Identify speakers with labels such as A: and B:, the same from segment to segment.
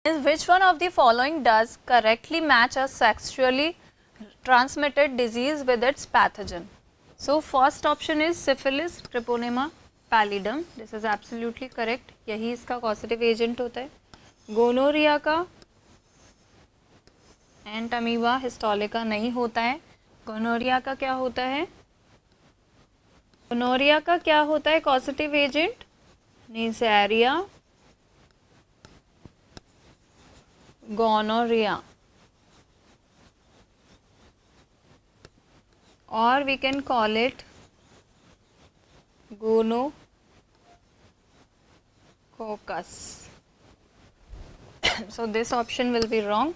A: Which one of the following does correctly match a sexually transmitted disease with its pathogen? So first option is syphilis, treponema pallidum. This is absolutely correct. यही इसका causative agent होता है. Gonorrhoea का एंट amoeba histolytica नहीं होता है. Gonorrhoea का क्या होता है? गोनोरिया का क्या होता है causative agent? नीसेरिया, gonorrhea, or we can call it gonococcus. So this option will be wrong.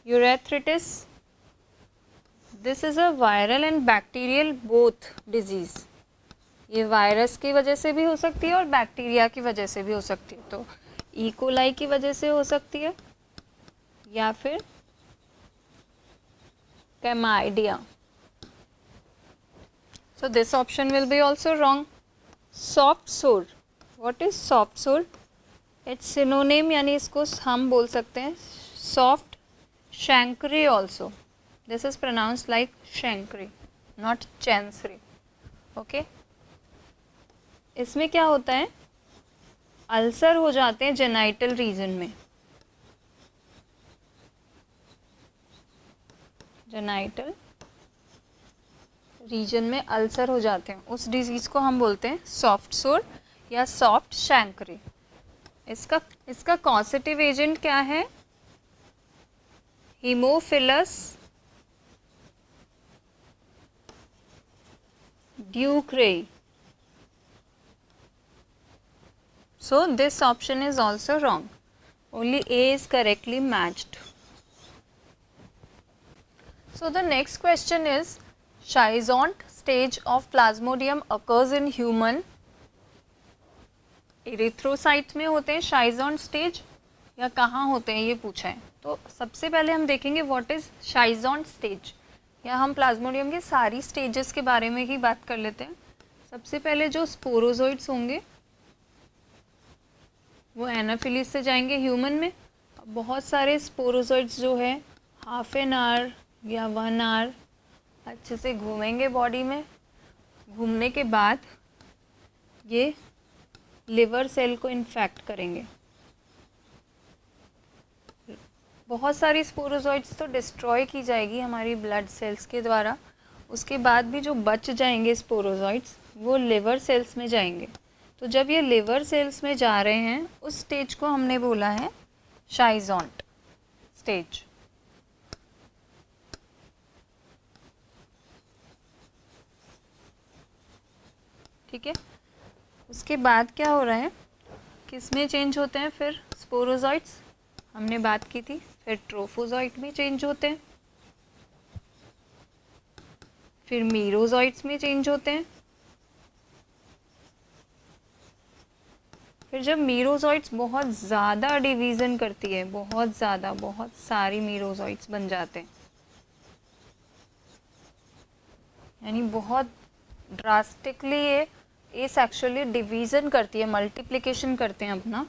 A: Urethritis, this is a viral and bacterial both disease. ये वायरस की वजह से भी हो सकती है और बैक्टीरिया की वजह से भी हो सकती है. तो ई कोलाई की वजह से हो सकती है या फिर कैमाइडिया. So this option will be also wrong. Soft sore. What is soft sore? It's synonym, यानी इसको हम बोल सकते हैं soft chancre also. This is pronounced like chancre, not chancery. Okay. इसमें क्या होता है? अल्सर हो जाते हैं जेनाइटल रीजन में. जेनाइटल रीजन में अल्सर हो जाते हैं. उस डिजीज़ को हम बोलते हैं सॉफ्ट सोर या सॉफ्ट शैंकरी. इसका कॉसेटिव एजेंट क्या है? Haemophilus ड्यूक्रेई. So this option is also wrong. Only A is correctly matched. So the next question is, Schizont stage of Plasmodium occurs in human. Erythrocyte में होते हैं Schizont स्टेज या कहाँ होते हैं ये पूछा है. तो सबसे पहले हम देखेंगे व्हाट इज Schizont स्टेज, या हम प्लाज्मोडियम के सारी स्टेजेस के बारे में ही बात कर लेते हैं. सबसे पहले जो स्पोरोजोइड्स होंगे वो एनाफिलिस से जाएंगे ह्यूमन में. बहुत सारे स्पोरोजोइड्स जो है हाफ एन आवर या 1 आवर अच्छे से घूमेंगे बॉडी में. घूमने के बाद ये लिवर सेल को इन्फेक्ट करेंगे. बहुत सारी स्पोरोजोइड्स तो डिस्ट्रॉय की जाएगी हमारी ब्लड सेल्स के द्वारा. उसके बाद भी जो बच जाएंगे स्पोरोजोइड्स वो लिवर सेल्स में जाएंगे. तो जब ये लिवर सेल्स में जा रहे हैं उस स्टेज को हमने बोला है Schizont स्टेज. ठीक है. उसके बाद क्या हो रहा है, किस में चेंज होते हैं फिर स्पोरोजोइड्स, हमने बात की थी. फिर ट्रोफोजोइट में चेंज होते हैं, फिर मीरोजोइट्स में चेंज होते हैं. फिर जब मीरोजोइट्स बहुत ज़्यादा डिवीज़न करती है, बहुत ज़्यादा, बहुत सारी मीरोजोइट्स बन जाते हैं, यानी बहुत ड्रास्टिकली ये एसेक्सुअली डिवीज़न करती है, मल्टीप्लिकेशन करते हैं अपना.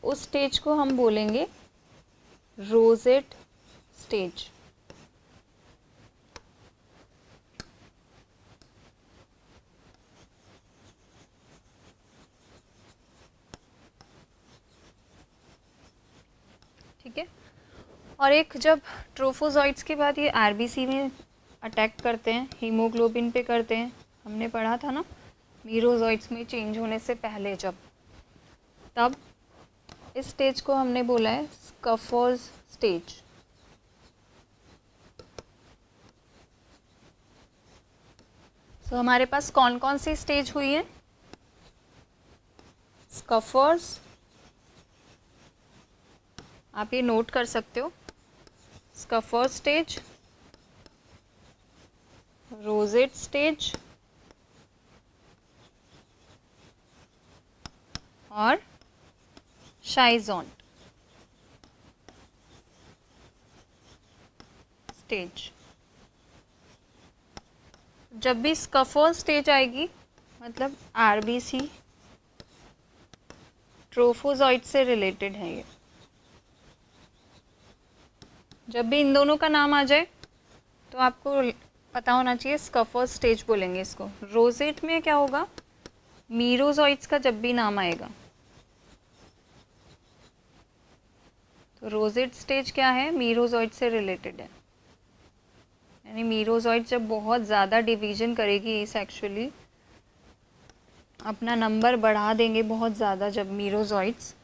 A: उस स्टेज को हम बोलेंगे रोजेट स्टेज. ठीक है. और एक जब ट्रोफोजोइट्स के बाद ये आरबीसी में अटैक करते हैं, हीमोग्लोबिन पे करते हैं, हमने पढ़ा था ना मीरोजोइट्स में चेंज होने से पहले जब, तब इस स्टेज को हमने बोला है स्कफोल्ड स्टेज. तो हमारे पास कौन कौन सी स्टेज हुई है? स्कफोल्ड, आप ये नोट कर सकते हो, स्कफोल्ड स्टेज, रोजेट स्टेज और Schizont स्टेज. जब भी स्कफोल्ड स्टेज आएगी मतलब आरबीसी ट्रोफोजोइट से रिलेटेड है ये. जब भी इन दोनों का नाम आ जाए तो आपको पता होना चाहिए स्कफर स्टेज बोलेंगे इसको। रोजेट में क्या होगा, मीरोजॉइट्स का जब भी नाम आएगा तो रोजेट स्टेज क्या है, मीरोजॉइट से रिलेटेड है। यानी मीरोजॉइट जब बहुत ज़्यादा डिवीजन करेगी सेक्सुअली, अपना नंबर बढ़ा देंगे बहुत ज़्यादा जब मीरोजॉइट्स,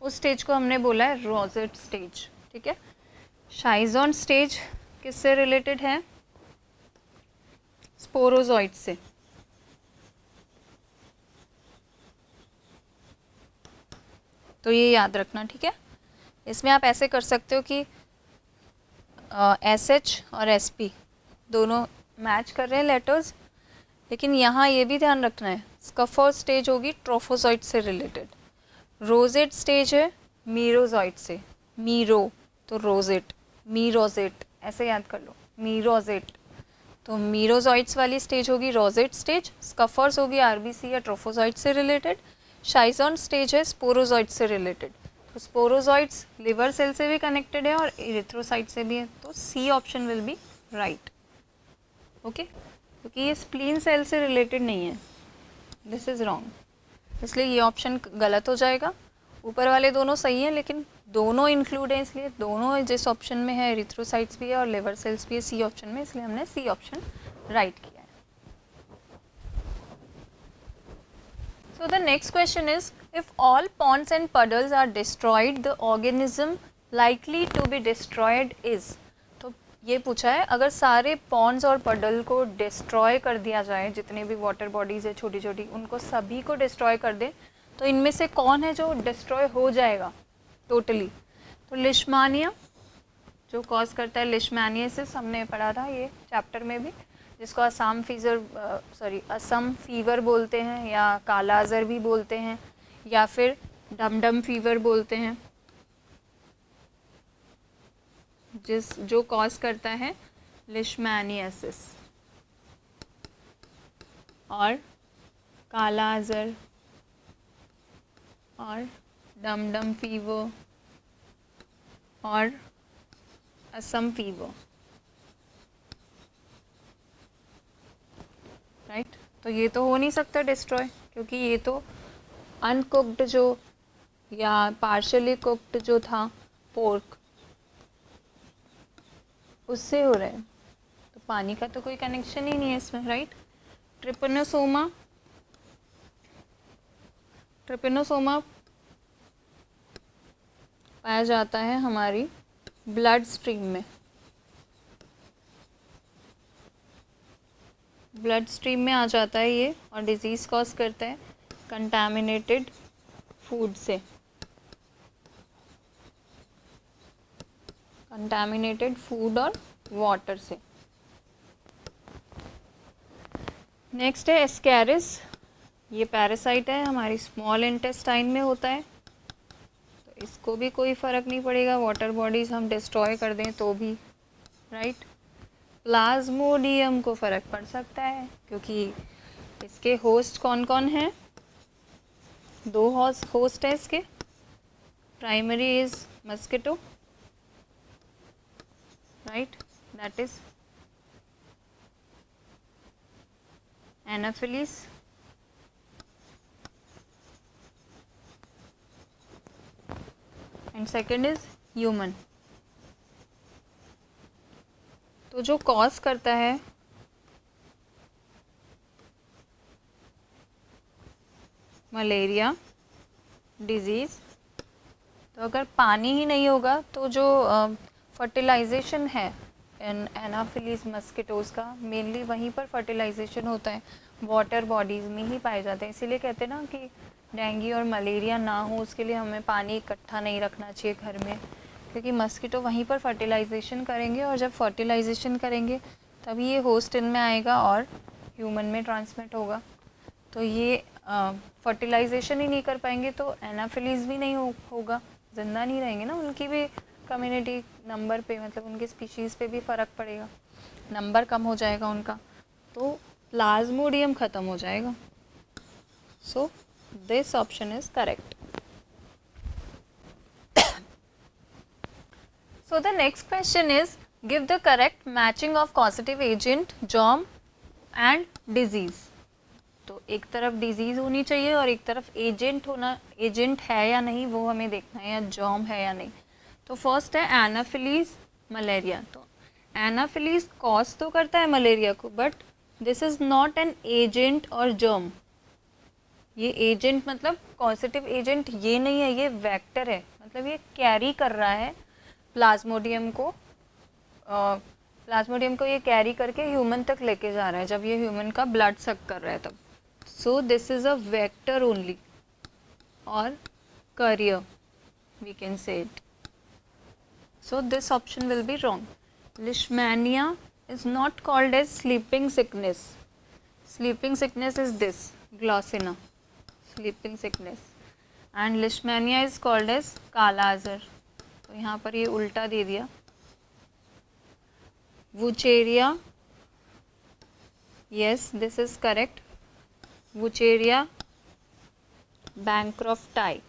A: उस स्टेज को हमने बोला है रोजेट स्टेज। ठीक है। शाइजॉन स्टेज किससे रिलेटेड है, स्पोरोजॉइट से। तो ये याद रखना। ठीक है। इसमें आप ऐसे कर सकते हो कि SH और SP दोनों मैच कर रहे हैं लेटर्स, लेकिन यहाँ ये भी ध्यान रखना है स्कफर स्टेज होगी ट्रोफोजॉइट से रिलेटेड, रोजेट स्टेज है मीरोजॉइट से, मीरो तो रोजेट, मीरोजेट ऐसे याद कर लो, मीरोजेट। तो मीरोजॉइट्स वाली स्टेज होगी रोजेट स्टेज, स्कफर्स होगी RBC या ट्रोफोजॉइट से रिलेटेड, शाइजॉन स्टेज है स्पोरोजॉइट से रिलेटेड। तो स्पोरोजॉइट्स लिवर सेल से भी कनेक्टेड है और इरिथ्रोसाइट से भी है, तो C option will B right. Okay, क्योंकि ये स्प्लीन सेल से रिलेटेड नहीं है, दिस इज़ रॉन्ग, इसलिए ये ऑप्शन गलत हो जाएगा। ऊपर वाले दोनों सही हैं लेकिन दोनों इंक्लूड हैं, इसलिए दोनों जिस ऑप्शन में है एरिथ्रोसाइट्स भी है और लिवर सेल्स भी है C ऑप्शन में, इसलिए हमने C ऑप्शन राइट किया है। So the next question is, if all ponds and puddles are destroyed the organism likely to be destroyed is. तो ये पूछा है अगर सारे पॉन्ड्स और पडल को डिस्ट्रॉय कर दिया जाए, जितने भी वाटर बॉडीज़ है छोटी छोटी, उनको सभी को डिस्ट्रॉय कर दे, तो इनमें से कौन है जो डिस्ट्रॉय हो जाएगा टोटली। तो लिशमानिया जो कॉज करता है लिशमैनियासिस, हमने पढ़ा था ये चैप्टर में भी, जिसको असम फीवर बोलते हैं या काला अज़र भी बोलते हैं या फिर डम फीवर बोलते हैं, जो कॉज करता है लिशमैनियासिस और काला अज़र और डम फीवर और असम फीवर, राइट। तो ये तो हो नहीं सकता डिस्ट्रॉय, क्योंकि ये तो अनकुक्ड जो या पार्शली कुक्ड जो था पोर्क, उससे हो रहा है, तो पानी का तो कोई कनेक्शन ही नहीं है इसमें, राइट। ट्रिपेनोसोमा पाया जाता है हमारी ब्लड स्ट्रीम में, ब्लड स्ट्रीम में आ जाता है ये और डिजीज़ कॉज करता है कंटामिनेटेड फूड से, कंटामिनेटेड फूड और वाटर से। नेक्स्ट है एस्कैरिस, ये पैरासाइट है, हमारी स्मॉल इंटेस्टाइन में होता है, तो इसको भी कोई फ़र्क नहीं पड़ेगा वाटर बॉडीज़ हम डिस्ट्रॉय कर दें तो भी, राइट। प्लाज्मोडियम को फ़र्क पड़ सकता है क्योंकि इसके होस्ट कौन कौन हैं, दो होस्ट है इसके, primary is mosquito, right, that is Anopheles, and second is human. तो जो कॉज करता है मलेरिया डिजीज़, तो अगर पानी ही नहीं होगा तो जो फर्टिलाइजेशन है एनाफिलीज मस्किटोज़ का, मेनली वहीं पर फर्टिलाइजेशन होता है, वाटर बॉडीज़ में ही पाए जाते हैं। इसीलिए कहते हैं ना कि डेंगू और मलेरिया ना हो उसके लिए हमें पानी इकट्ठा नहीं रखना चाहिए घर में, क्योंकि मस्किटो वहीं पर फर्टिलाइजेशन करेंगे और जब फर्टिलाइजेशन करेंगे तभी ये होस्ट इनमें आएगा और ह्यूमन में ट्रांसमिट होगा। तो ये फर्टिलाइजेशन ही नहीं कर पाएंगे तो एनाफिलीज भी नहीं होगा, ज़िंदा नहीं रहेंगे ना, उनकी भी कम्युनिटी नंबर पे, मतलब उनके स्पीशीज़ पे भी फ़र्क पड़ेगा, नंबर कम हो जाएगा उनका, तो प्लाज्मोडियम ख़त्म हो जाएगा। सो this option is correct. So the next question is, give the correct matching of causative agent, germ and disease. तो एक तरफ डिजीज़ होनी चाहिए और एक तरफ एजेंट होना, एजेंट है या नहीं वो हमें देखना है, या जर्म है या नहीं. तो फर्स्ट है एनाफिलीज मलेरिया. तो एनाफिलीज कॉज तो करता है मलेरिया को, but this is not an agent और जर्म. ये एजेंट मतलब कॉजेटिव एजेंट ये नहीं है, ये वेक्टर है, मतलब ये कैरी कर रहा है प्लाज्मोडियम को. प्लाज्मोडियम को ये कैरी करके ह्यूमन तक लेके जा रहा है जब ये ह्यूमन का ब्लड सक कर रहा है तब. So this is a vector only और carrier we can say it. So this option will be wrong. Leishmania is not called as sleeping sickness. Sleeping sickness is this Glossina, sleeping sickness, and Leishmania is called as kala azar. तो यहाँ पर ये उल्टा दे दिया. Wuchereria, yes, this is correct. Wucheria bancrofti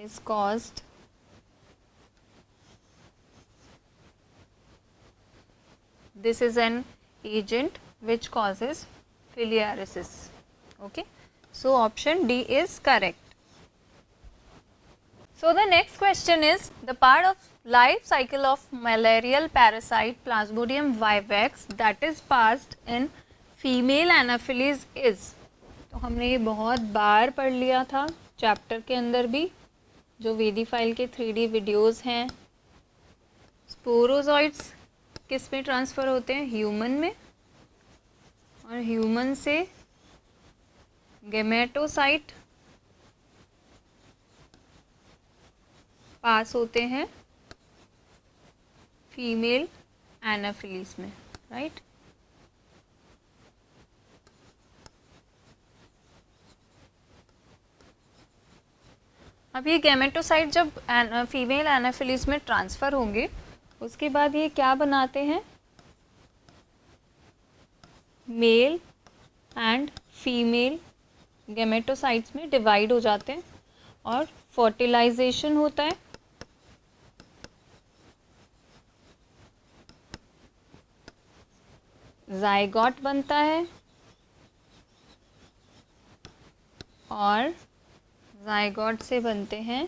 A: is caused this is an agent which causes filariasis. Okay, so option D is correct. So the next question is, the part of life cycle of malarial parasite Plasmodium vivax that is passed in female anopheles is. तो हमने ये बहुत बार पढ़ लिया था chapter के अंदर भी, जो वेदीफाइल के 3D वीडियोस हैं. स्पोरोजॉइड्स किस में ट्रांसफ़र होते हैं? ह्यूमन में, और ह्यूमन से गेमेटोसाइट पास होते हैं फीमेल एनाफिलीज में, राइट. अब ये गैमेटोसाइट जब फीमेल एनाफिलीज में ट्रांसफ़र होंगे, उसके बाद ये क्या बनाते हैं? मेल एंड फीमेल गैमेटोसाइट्स में डिवाइड हो जाते हैं और फर्टिलाइजेशन होता है. जाइगोट बनता है और जाइगोट से बनते हैं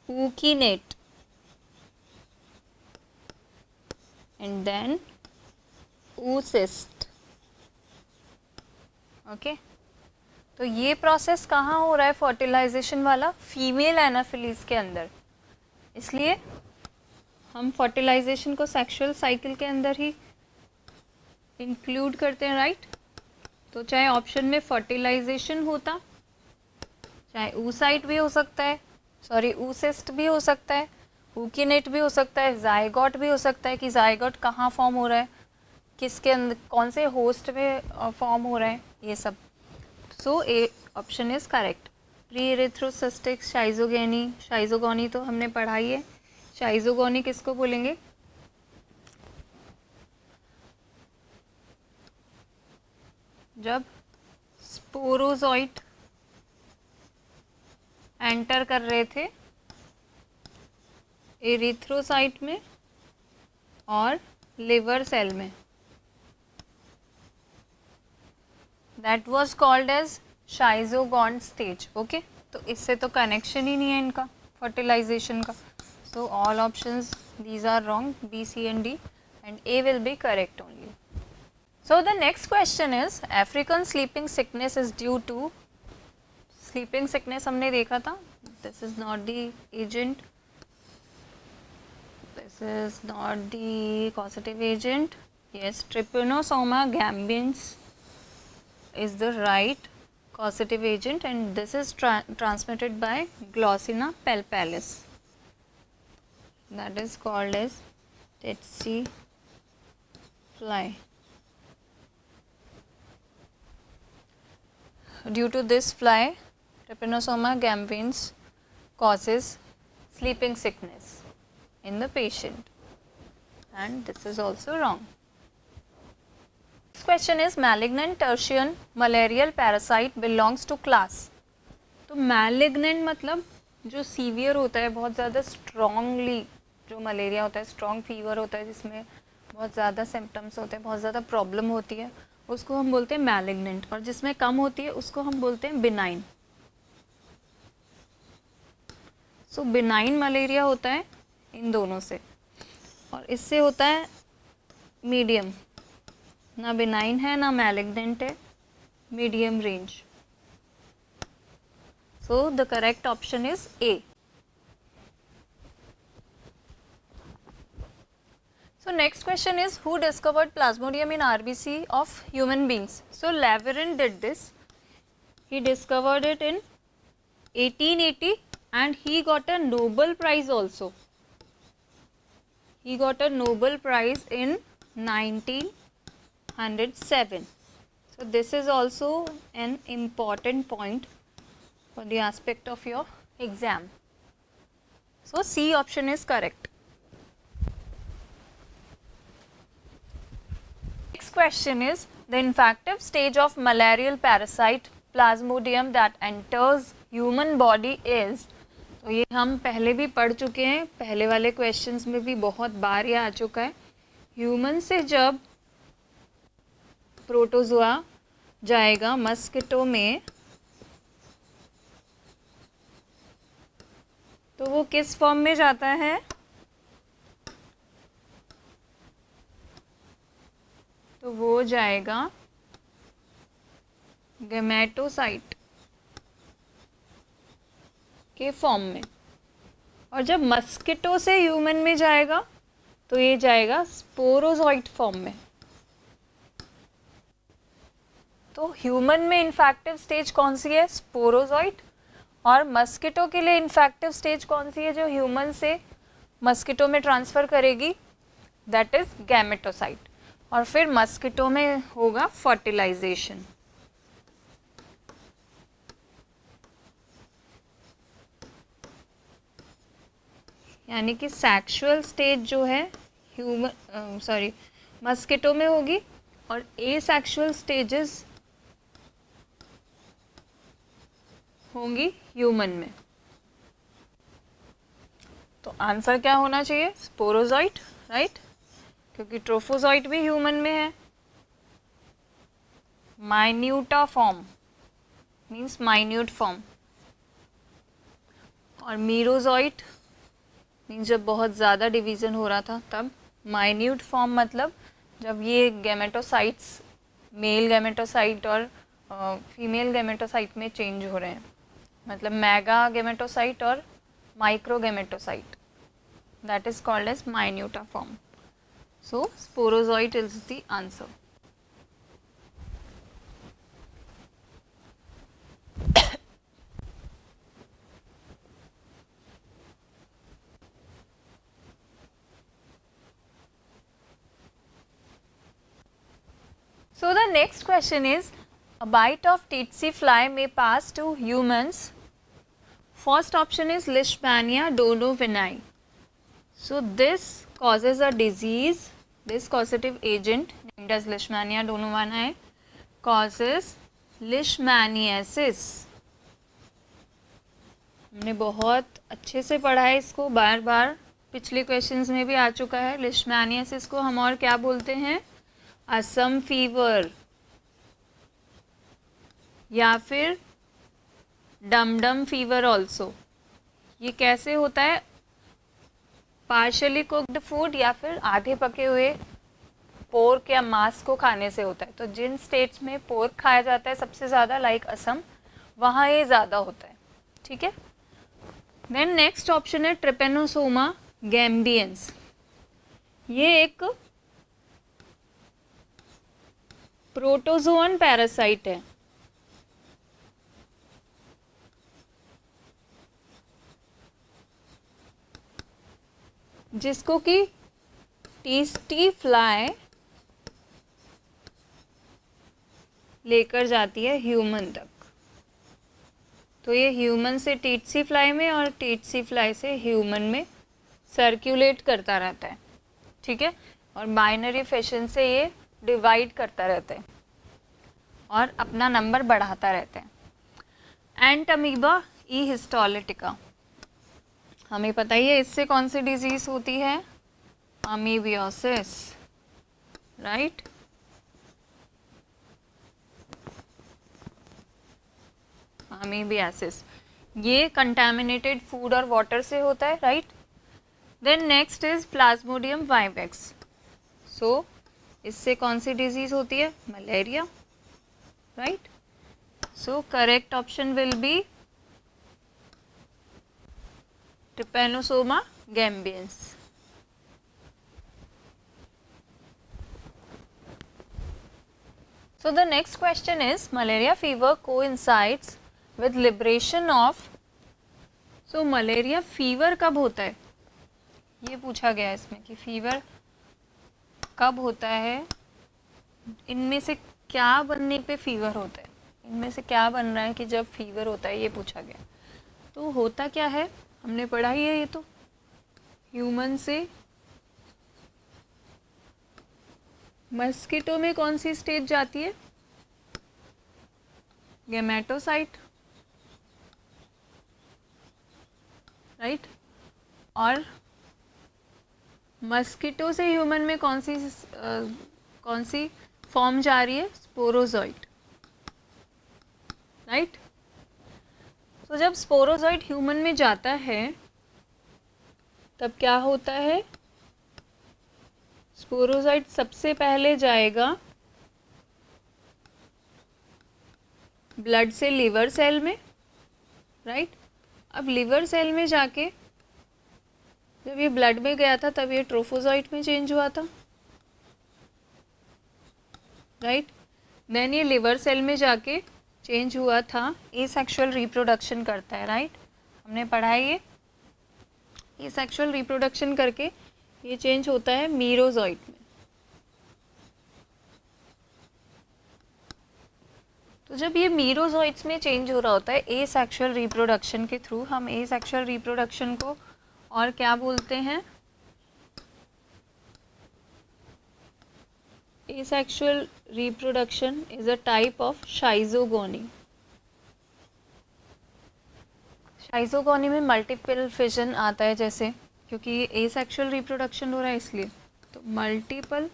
A: ookinete and then oocyst. Okay, तो ये प्रोसेस कहाँ हो रहा है फर्टिलाइजेशन वाला? फीमेल एनाफिलीज के अंदर. इसलिए हम फर्टिलाइजेशन को सेक्सुअल साइकिल के अंदर ही इंक्लूड करते हैं, राइट. तो चाहे ऑप्शन में फर्टिलाइजेशन होता, चाहे oocyte भी हो सकता है, सॉरी oocyst भी हो सकता है, ookinete भी हो सकता है, जाइगोट भी हो सकता है. कि जाइगोट कहाँ फॉर्म हो रहा है, किसके अंदर, कौन से होस्ट में फॉर्म हो रहा है, ये सब. So A option is correct. Pre erythrocytic schizogony, schizogony तो हमने पढ़ाई है. शाइजोगोनी किसको बोलेंगे? जब स्पोरोजॉइट एंटर कर रहे थे एरिथ्रोसाइट में और लिवर सेल में, that was called as schizogony stage. Okay, तो इससे तो कनेक्शन ही नहीं है इनका फर्टिलाइजेशन का. So all options these are wrong. B, C and D, and A will be correct only. So the next question is, African sleeping sickness is due to. Sleeping sickness हमने देखा था, this is not the agent, this is not the causative agent. Yes, Trypanosoma gambiens is the right causative agent, and this is transmitted by Glossina palpalis, that is called as tsetse fly. Due to this fly, Trypanosoma gambiens causes sleeping sickness in the patient, and this is also wrong. Next question is malignant tertian malarial parasite belongs to class. तो malignant मतलब जो severe होता है, बहुत ज़्यादा strongly जो malaria होता है, स्ट्रॉन्ग फीवर होता है जिसमें बहुत ज़्यादा सिम्टम्स होते हैं, बहुत ज़्यादा प्रॉब्लम होती है, उसको हम बोलते हैं मैलिग्नेंट। और जिसमें कम होती है उसको हम बोलते हैं बिनाइन। सो बिनाइन मलेरिया होता है इन दोनों से, और इससे होता है मीडियम, ना बिनाइन है ना मैलिग्नेंट है, medium range. So the correct option is a. So next question is, who discovered plasmodium in RBC of human beings? So Laveran did this. He discovered it in 1880 and he got a Nobel Prize also. He got a Nobel Prize in 1907. So this is also an important point for the aspect of your exam. So C option is correct. Next question is, the infective stage of malarial parasite plasmodium that enters human body is। तो ये हम पहले भी पढ़ चुके हैं, पहले वाले क्वेश्चंस में भी बहुत बार ये आ चुका है। ह्यूमन से जब प्रोटोजोआ जाएगा मस्किटो में, तो वो किस फॉर्म में जाता है? तो वो जाएगा गैमेटोसाइट के फॉर्म में। और जब मस्किटो से ह्यूमन में जाएगा तो ये जाएगा स्पोरोजोइट फॉर्म में। तो ह्यूमन में इन्फेक्टिव स्टेज कौन सी है? स्पोरोजोइट। और मस्किटो के लिए इन्फेक्टिव स्टेज कौन सी है जो ह्यूमन से मस्किटो में ट्रांसफ़र करेगी? That is gametocyte. और फिर मस्किटो में होगा फर्टिलाइजेशन। यानी कि सेक्सुअल स्टेज जो है ह्यूमन मस्किटो में होगी और एसेक्सुअल स्टेजेस होंगी ह्यूमन में। तो आंसर क्या होना चाहिए? Sporozoite, right? क्योंकि ट्रोफोजोइट भी ह्यूमन में है। माइन्यूटा फॉर्म मीन्स माइन्यूट फॉर्म, और मीरोजोइट मीन्स जब बहुत ज़्यादा डिवीज़न हो रहा था तब। माइन्यूट फॉर्म मतलब जब ये गैमेटोसाइट्स मेल गैमेटोसाइट और फीमेल गैमेटोसाइट में चेंज हो रहे हैं, मतलब मेगा गैमेटोसाइट और micro gametocyte, that is called as minuta form. So sporozoite is the answer. So the next question is, a bite of tsetse fly may pass to humans. First option is Leishmania donovanii. So this causes a disease, this causative agent named as Leishmania donovanii causes leishmaniasis. हमने बहुत अच्छे से पढ़ा है इसको, बार बार पिछले questions में भी आ चुका है। लेishmaniasis को हम और क्या बोलते हैं? असम फीवर या फिर डमडम फीवर ऑल्सो। ये कैसे होता है? पार्शली कुक्ड फूड या फिर आधे पके हुए पोर्क या मांस को खाने से होता है। तो जिन स्टेट्स में पोर्क खाया जाता है सबसे ज़्यादा, लाइक असम, वहाँ ये ज़्यादा होता है। ठीक है। देन नेक्स्ट ऑप्शन है ट्रिपेनोसोमा गैम्बियंस। ये एक प्रोटोजोअन पैरासाइट है। जिसको कि टेस्टी फ्लाई लेकर जाती है ह्यूमन तक। तो ये ह्यूमन से टेट्सी फ्लाई में और टेट्सी फ्लाई से ह्यूमन में सर्कुलेट करता रहता है। ठीक है। और बाइनरी फैशन से ये डिवाइड करता रहता है और अपना नंबर बढ़ाता रहता है। एंट अमीबा ई हिस्टोलिटिका, हमें पता ही है इससे कौन सी डिजीज होती है, अमीबियोसिस, राइट। अमीबियासिस, ये कंटामिनेटेड फूड और वाटर से होता है, right. Then next is Plasmodium vivax, so इससे कौन सी डिजीज होती है, malaria, right. So correct option will be Trypanosoma gambiense. So the next question is malaria fever coincides with liberation of, so malaria fever कब होता है, ये पूछा गया है इसमें कि फीवर कब होता है, इनमें से क्या बनने पे फीवर होता है, इनमें से क्या बन रहा है कि जब फीवर होता है, ये पूछा गया। तो होता क्या है, हमने पढ़ा ही है, ये तो ह्यूमन से मस्किटो में कौन सी स्टेज जाती है, गैमेटोसाइट, राइट। और मस्किटो से ह्यूमन में कौन सी फॉर्म जा रही है, स्पोरोजोइट, राइट। तो जब स्पोरोजोइट ह्यूमन में जाता है तब क्या होता है, स्पोरोजोइट सबसे पहले जाएगा ब्लड से लिवर सेल में, राइट। अब लिवर सेल में जाके जब ये ब्लड में गया था तब ये ट्रोफोजोइट में चेंज हुआ था, राइट। देन ये लिवर सेल में जाके चेंज हुआ था, एसेक्सुअल रिप्रोडक्शन करता है, राइट। हमने पढ़ा है ये एसेक्सुअल रिप्रोडक्शन करके ये चेंज होता है मीरोजोइट में। तो जब ये मीरोजोइट्स में चेंज हो रहा होता है एसेक्सुअल रिप्रोडक्शन के थ्रू, हम एसेक्सुअल रिप्रोडक्शन को और क्या बोलते हैं, asexual reproduction is a type of schizogony. Schizogony में मल्टीपल फिजन आता है, जैसे क्योंकि ये एसेक्सुअल रिप्रोडक्शन हो रहा है इसलिए, तो मल्टीपल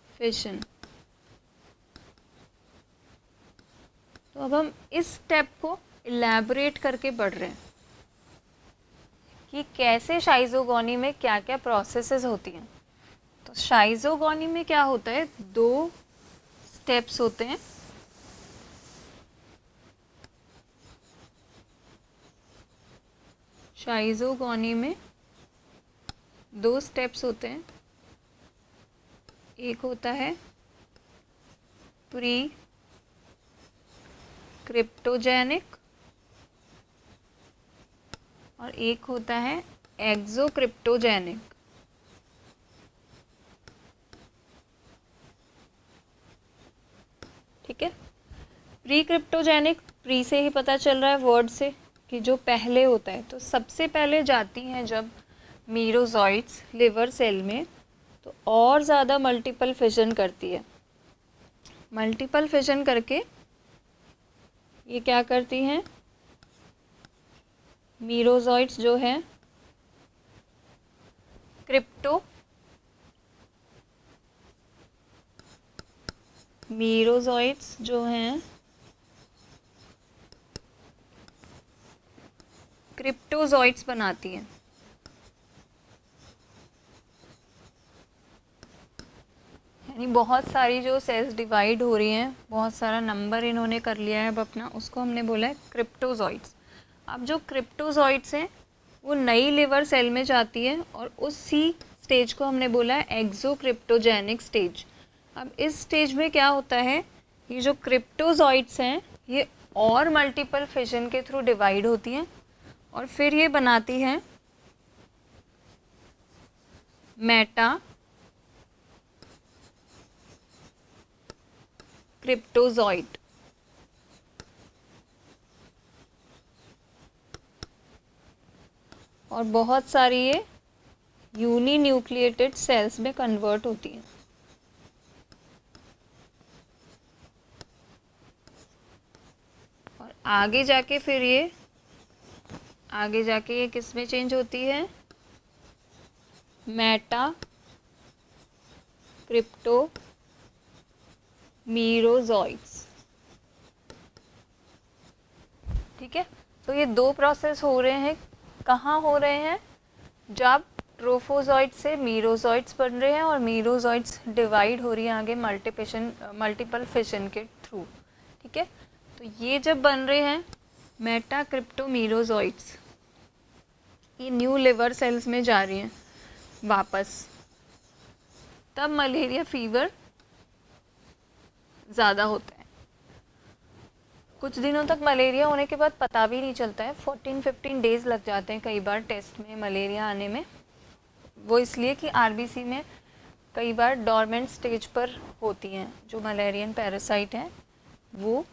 A: फिजन। तो अब हम इस स्टेप को इलैबोरेट करके बढ़ रहे हैं कि कैसे शाइजोगोनी में क्या क्या प्रोसेसेस होती हैं। तो शाइजोगोनी में क्या होता है, 2 स्टेप्स होते हैं। शाइजोगोनी में 2 स्टेप्स होते हैं, एक होता है प्री क्रिप्टोजेनिक और एक होता है एक्सोक्रिप्टोजेनिक, ठीक है। प्री क्रिप्टोजेनिक, प्री से ही पता चल रहा है वर्ड से कि जो पहले होता है, तो सबसे पहले जाती हैं जब मीरोजोइट्स लिवर सेल में, तो और ज़्यादा मल्टीपल फिजन करती है। मल्टीपल फिजन करके ये क्या करती हैं, मीरोजोइट्स जो हैं मीरोजोइट्स जो हैं क्रिप्टोजोइट्स बनाती हैं। यानी बहुत सारी जो सेल्स डिवाइड हो रही हैं, बहुत सारा नंबर इन्होंने कर लिया है अब अपना, उसको हमने बोला है क्रिप्टोजोइट्स। अब जो क्रिप्टोजोइट्स हैं वो नई लिवर सेल में जाती है और उसी स्टेज को हमने बोला है एक्सोक्रिप्टोजेनिक स्टेज। अब इस स्टेज में क्या होता है, ये जो क्रिप्टोजोइट्स हैं ये और मल्टीपल फिजन के थ्रू डिवाइड होती हैं और फिर ये बनाती हैं मेटा क्रिप्टोजोइट। और बहुत सारी ये यूनी न्यूक्लिएटेड सेल्स में कन्वर्ट होती हैं। आगे जाके फिर ये किस में चेंज होती है, मेटा क्रिप्टो मीरोजॉइट्स। ठीक है, तो ये दो प्रोसेस हो रहे हैं, कहाँ हो रहे हैं, जब ट्रोफोजॉइट से मीरोजॉइट्स बन रहे हैं और मीरोजॉइट्स डिवाइड हो रही है आगे मल्टीपल फिशन के थ्रू। ठीक है, तो ये जब बन रहे हैं मेटाक्रिप्टोमीरोजॉइट्स, ये न्यू लिवर सेल्स में जा रही हैं वापस, तब मलेरिया फीवर ज़्यादा होता है। कुछ दिनों तक मलेरिया होने के बाद पता भी नहीं चलता है, 14-15 डेज़ लग जाते हैं कई बार टेस्ट में मलेरिया आने में। वो इसलिए कि आरबीसी में कई बार डॉर्मेंट स्टेज पर होती हैं, जो मलेरियन पैरासाइट हैं वो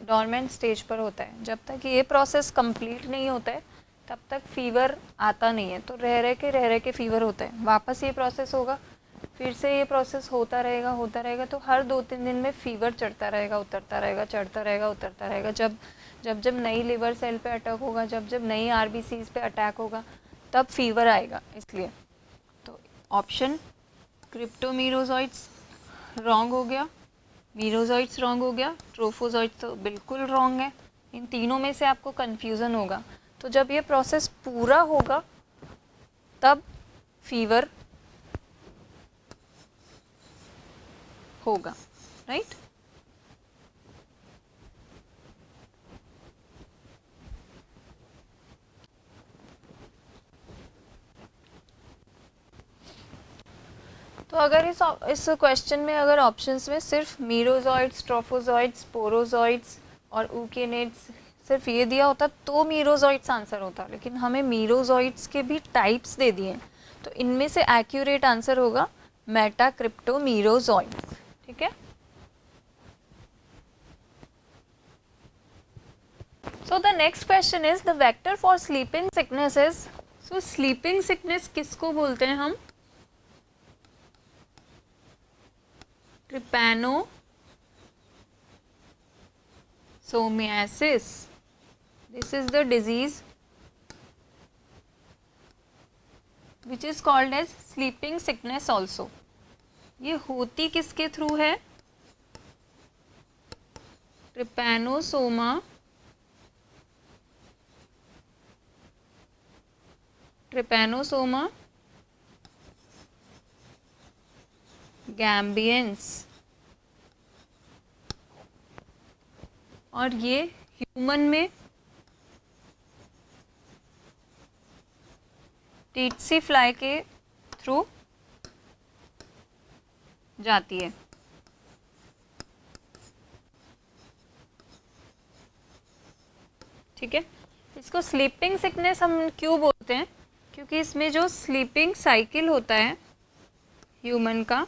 A: डॉर्मेंट स्टेज पर होता है। जब तक ये प्रोसेस कंप्लीट नहीं होता है तब तक फीवर आता नहीं है, तो रह रह के फीवर होता है। वापस ये प्रोसेस होगा, फिर से ये प्रोसेस होता रहेगा, तो हर 2-3 दिन में फीवर चढ़ता रहेगा, उतरता रहेगा, चढ़ता रहेगा, उतरता रहेगा। जब नई लिवर सेल पे अटैक होगा, जब नई आरबीसीज पे अटैक होगा, तब फीवर आएगा। इसलिए तो ऑप्शन क्रिप्टोमीरोजॉइट्स रॉन्ग हो गया, मीरोजॉइट्स रॉन्ग हो गया, ट्रोफोजॉइट्स तो बिल्कुल रॉन्ग है। इन तीनों में से आपको कन्फ्यूज़न होगा। तो जब ये प्रोसेस पूरा होगा तब फीवर होगा, राइट। तो अगर इस क्वेश्चन में अगर ऑप्शंस में सिर्फ मीरोजॉइट्स, ट्रोफोजॉइट्स, स्पोरोजॉइट्स और ऊकेनेट्स सिर्फ ये दिया होता तो मीरोजॉइट्स आंसर होता, लेकिन हमें मीरोजॉइट्स के भी टाइप्स दे दिए, तो इनमें से एक्यूरेट आंसर होगा मेटाक्रिप्टोमीरोजॉइट्स। ठीक है, so the next question is the vector for sleeping sickness is, so sleeping sickness किसको बोलते हैं हम, trypanosomiasis, this is the disease which is called as sleeping sickness also। ये होती किसके थ्रू है, ट्रिपैनोसोमा गैम्बियंस, और ये ह्यूमन में टीटसी फ्लाई के थ्रू जाती है। ठीक है, इसको स्लीपिंग सिकनेस हम क्यों बोलते हैं, क्योंकि इसमें जो स्लीपिंग साइकिल होता है ह्यूमन का,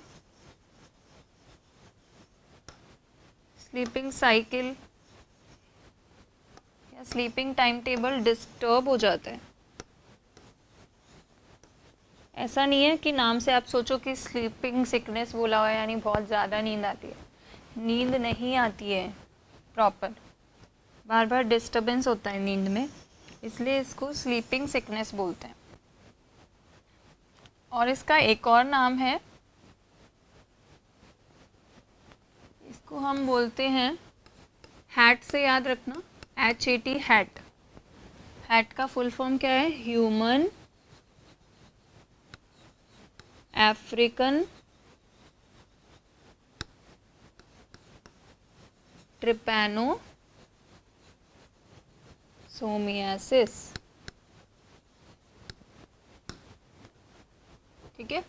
A: स्लीपिंग साइकिल या स्लीपिंग टाइम टेबल डिस्टर्ब हो जाता है। ऐसा नहीं है कि नाम से आप सोचो कि स्लीपिंग सिकनेस बोला हुआ है यानी बहुत ज़्यादा नींद आती है, नींद नहीं आती है प्रॉपर, बार बार डिस्टर्बेंस होता है नींद में, इसलिए इसको स्लीपिंग सिकनेस बोलते हैं। और इसका एक और नाम है, इसको हम बोलते हैं हैट से याद रखना, HAT हैट। हैट का फुल फॉर्म क्या है, ह्यूमन अफ्रीकन ट्रिपैनोसोमियासिस। ठीक है,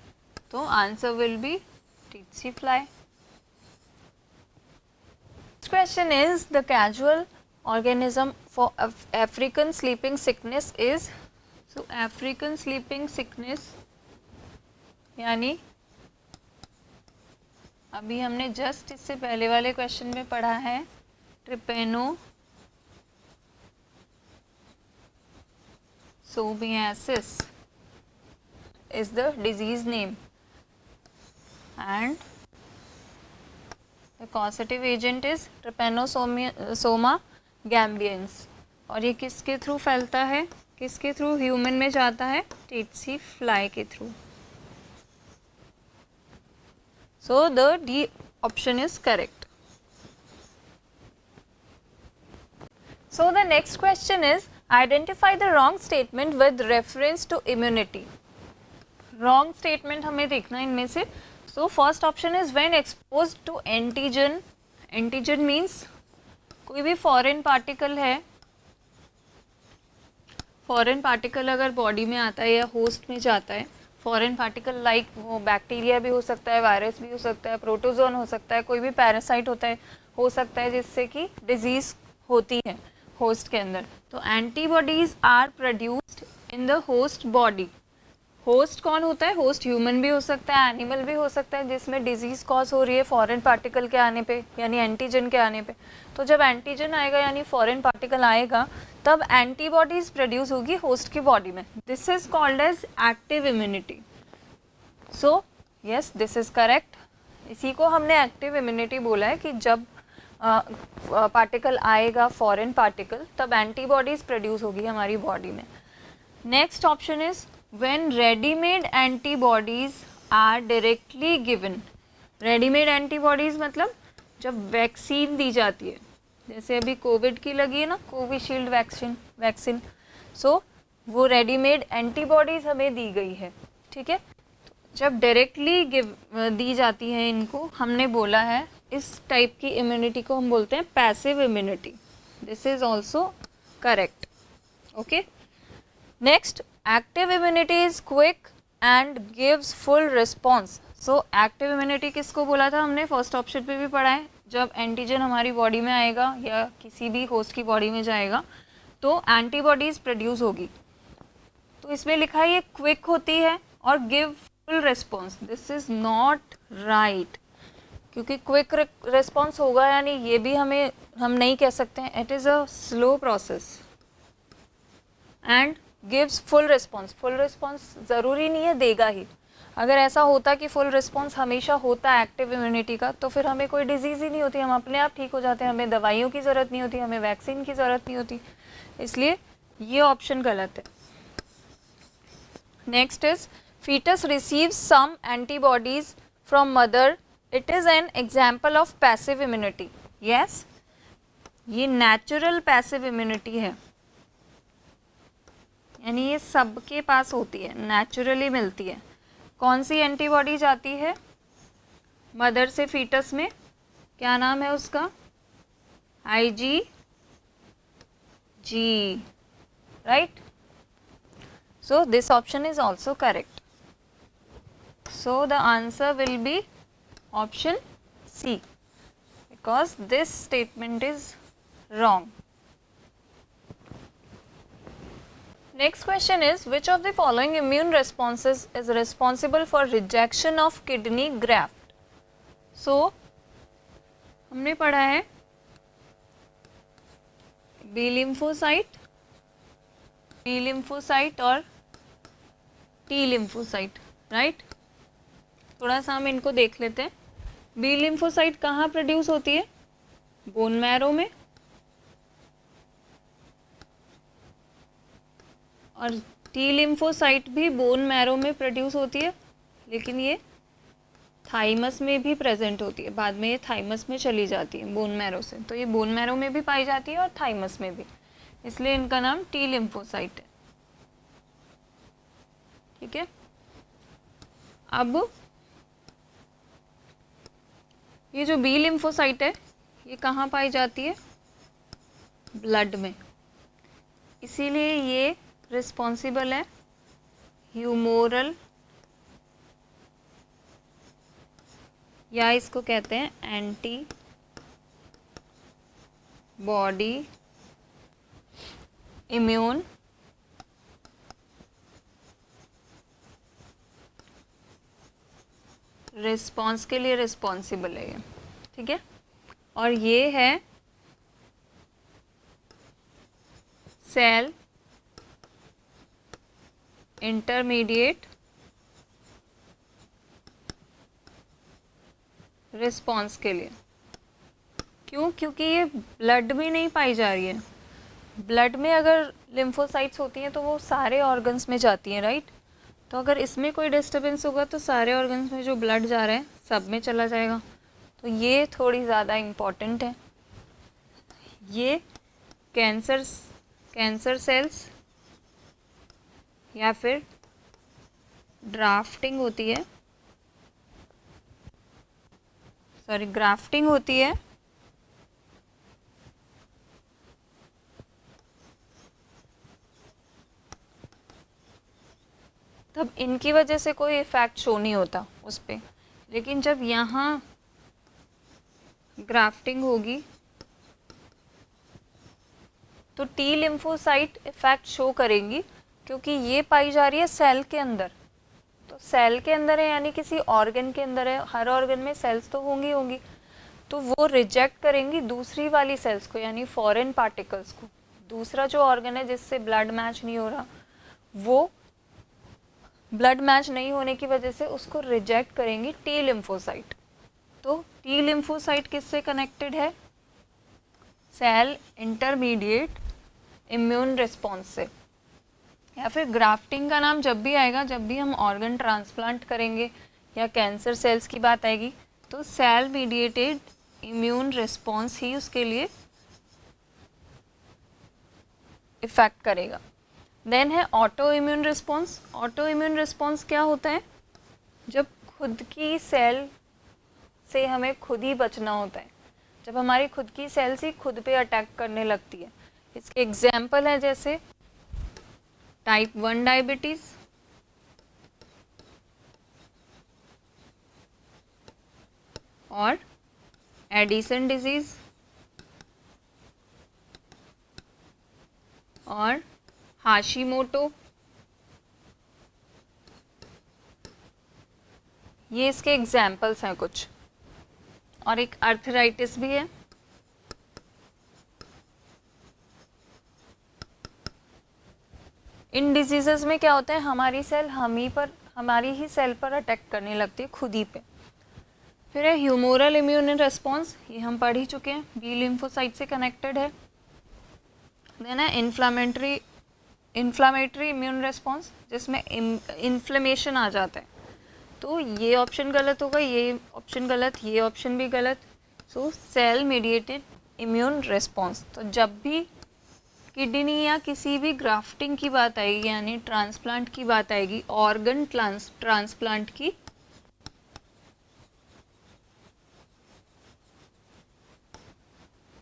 A: तो answer will be tsetse fly. Question is the causal organism for African sleeping sickness is, so African sleeping sickness यानी अभी हमने जस्ट इससे पहले वाले क्वेश्चन में पढ़ा है trypanosomiasis is the disease name and the causative agent is Trypanosoma gambiense. और ये किसके थ्रू फैलता है, किसके थ्रू, ह्यूमन में जाता है टिट्सी फ्लाई के through. So the D option is correct. So the next question is identify the wrong statement with reference to immunity. Wrong statement हमें देखना है इनमें से। So first option is when expose to antigen. Antigen means कोई भी foreign particle है, foreign particle अगर body में आता है या होस्ट में जाता है, फॉरेन पार्टिकल लाइक वो बैक्टीरिया भी हो सकता है, वायरस भी हो सकता है, प्रोटोजोन हो सकता है, कोई भी पैरासाइट होता है, हो सकता है जिससे कि डिजीज होती है होस्ट के अंदर। तो antibodies are produced in the host body. Host कौन होता है, होस्ट ह्यूमन भी हो सकता है, एनिमल भी हो सकता है, जिसमें डिजीज कॉज हो रही है फॉरेन पार्टिकल के आने पे, यानी एंटीजन के आने पे। तो जब एंटीजन आएगा यानी फॉरेन पार्टिकल आएगा, तब एंटीबॉडीज प्रोड्यूस होगी होस्ट की बॉडी में। This is called as active immunity. So yes, this is correct. इसी को हमने एक्टिव इम्यूनिटी बोला है कि जब पार्टिकल आएगा फॉरेन पार्टिकल, तब एंटीबॉडीज प्रोड्यूस होगी हमारी बॉडी में। Next option is when ready-made antibodies are directly given। ready-made antibodies मतलब जब वैक्सीन दी जाती है, जैसे अभी कोविड की लगी है ना कोविशील्ड वैक्सीन, सो वो रेडीमेड एंटीबॉडीज़ हमें दी गई है, ठीक है। जब डायरेक्टली दी जाती है इनको, हमने बोला है इस टाइप की इम्यूनिटी को हम बोलते हैं passive immunity. This is also correct. Okay, next, active immunity is quick and gives full response. So active immunity किसको बोला था हमने, फर्स्ट ऑप्शन पे भी पढ़ा है, जब एंटीजन हमारी बॉडी में आएगा या किसी भी होस्ट की बॉडी में जाएगा तो एंटीबॉडीज प्रोड्यूस होगी। तो इसमें लिखा है ये क्विक होती है और give full response. This is not right, क्योंकि क्विक रिस्पॉन्स होगा यानी ये भी हम नहीं कह सकते हैं, it is a slow process. And gives full response, full response ज़रूरी नहीं है देगा ही। अगर ऐसा होता कि फुल रिस्पॉन्स हमेशा होता है एक्टिव इम्यूनिटी का, तो फिर हमें कोई डिजीज़ ही नहीं होती, हम अपने आप ठीक हो जाते हैं, हमें दवाइयों की ज़रूरत नहीं होती, हमें वैक्सीन की ज़रूरत नहीं होती। इसलिए ये ऑप्शन गलत है। Next is fetus receives some antibodies from mother, it is an example of passive immunity। yes, ये नेचुरल पैसिव इम्यूनिटी है, यानी ये सबके पास होती है, नेचुरली मिलती है। कौन सी एंटीबॉडी जाती है मदर से फीटस में, क्या नाम है उसका, IgG, right. So this option is also correct. So the answer will B option C, because this statement is wrong. Next question is, which of the following immune responses is responsible for rejection of kidney graft? So हमने पढ़ा है B lymphocyte और T lymphocyte, right. थोड़ा सा हम इनको देख लेते हैं। B lymphocyte कहाँ प्रोड्यूस होती है, बोन मैरो में, और T lymphocyte भी बोन मैरो में प्रोड्यूस होती है, लेकिन ये थाइमस में भी प्रेजेंट होती है, बाद में ये थाइमस में चली जाती है बोन मैरो से। तो ये बोन मैरो में भी पाई जाती है और थाइमस में भी, इसलिए इनका नाम T lymphocyte है, ठीक है। अब ये जो B lymphocyte है ये कहाँ पाई जाती है, ब्लड में, इसीलिए ये रिस्पॉन्सिबल है ह्यूमोरल, या इसको कहते हैं एंटी बॉडी इम्यून रिस्पॉन्स के लिए रिस्पॉन्सिबल है ये, ठीक है। और ये है सेल इंटरमीडिएट रिस्पॉन्स के लिए, क्यों? क्योंकि ये ब्लड में नहीं पाई जा रही है। ब्लड में अगर लिम्फोसाइट्स होती हैं तो वो सारे ऑर्गन्स में जाती हैं, राइट। तो अगर इसमें कोई डिस्टर्बेंस होगा तो सारे ऑर्गन्स में जो ब्लड जा रहा है सब में चला जाएगा। तो ये थोड़ी ज़्यादा इम्पॉर्टेंट है। ये कैंसर सेल्स या फिर ग्राफ्टिंग होती है, ग्राफ्टिंग होती है, तब इनकी वजह से कोई इफ़ेक्ट शो नहीं होता उस पर। लेकिन जब यहाँ ग्राफ्टिंग होगी तो टी लिम्फोसाइट इफ़ेक्ट शो करेंगी, क्योंकि ये पाई जा रही है सेल के अंदर। तो सेल के अंदर है यानी किसी ऑर्गन के अंदर है, हर ऑर्गन में सेल्स तो होंगी, तो वो रिजेक्ट करेंगी दूसरी वाली सेल्स को, यानी फॉरेन पार्टिकल्स को। दूसरा जो ऑर्गन है जिससे ब्लड मैच नहीं हो रहा, वो ब्लड मैच नहीं होने की वजह से उसको रिजेक्ट करेंगी टी लिम्फोसाइट। तो टी लिम्फोसाइट किससे कनेक्टेड है? सेल इंटरमीडिएट इम्यून रिस्पॉन्स से। या फिर ग्राफ्टिंग का नाम जब भी आएगा, जब भी हम ऑर्गन ट्रांसप्लांट करेंगे या कैंसर सेल्स की बात आएगी, तो सेल मीडिएटेड इम्यून रिस्पॉन्स ही उसके लिए इफेक्ट करेगा। देन है auto immune response. Auto immune response क्या होता है? जब खुद की सेल से हमें खुद ही बचना होता है, जब हमारी खुद की सेल्स ही खुद पे अटैक करने लगती है। इसके एग्जाम्पल है जैसे टाइप 1 डायबिटीज़, और एडिसन डिजीज़, और हाशीमोटो। ये इसके एग्जाम्पल्स हैं कुछ। और एक आर्थराइटिस भी है। इन डिजीजेस में क्या होता है, हमारी सेल हमारी ही सेल पर अटैक करने लगती है, खुद ही पे। फिर है ह्यूमोरल इम्यून रिस्पॉन्स, ये हम पढ़ ही चुके हैं, बी लिम्फोसाइट से कनेक्टेड है। देन है इन्फ्लामेटरी इम्यून रिस्पॉन्स, जिसमें इन्फ्लेमेशन आ जाता है। तो ये ऑप्शन गलत होगा, ये ऑप्शन गलत, ये ऑप्शन भी गलत। सो सेल मीडिएटेड इम्यून रिस्पॉन्स। तो जब भी किडनी या किसी भी ग्राफ्टिंग की बात आएगी, यानी ट्रांसप्लांट की बात आएगी, ऑर्गन ट्रांसप्लांट की,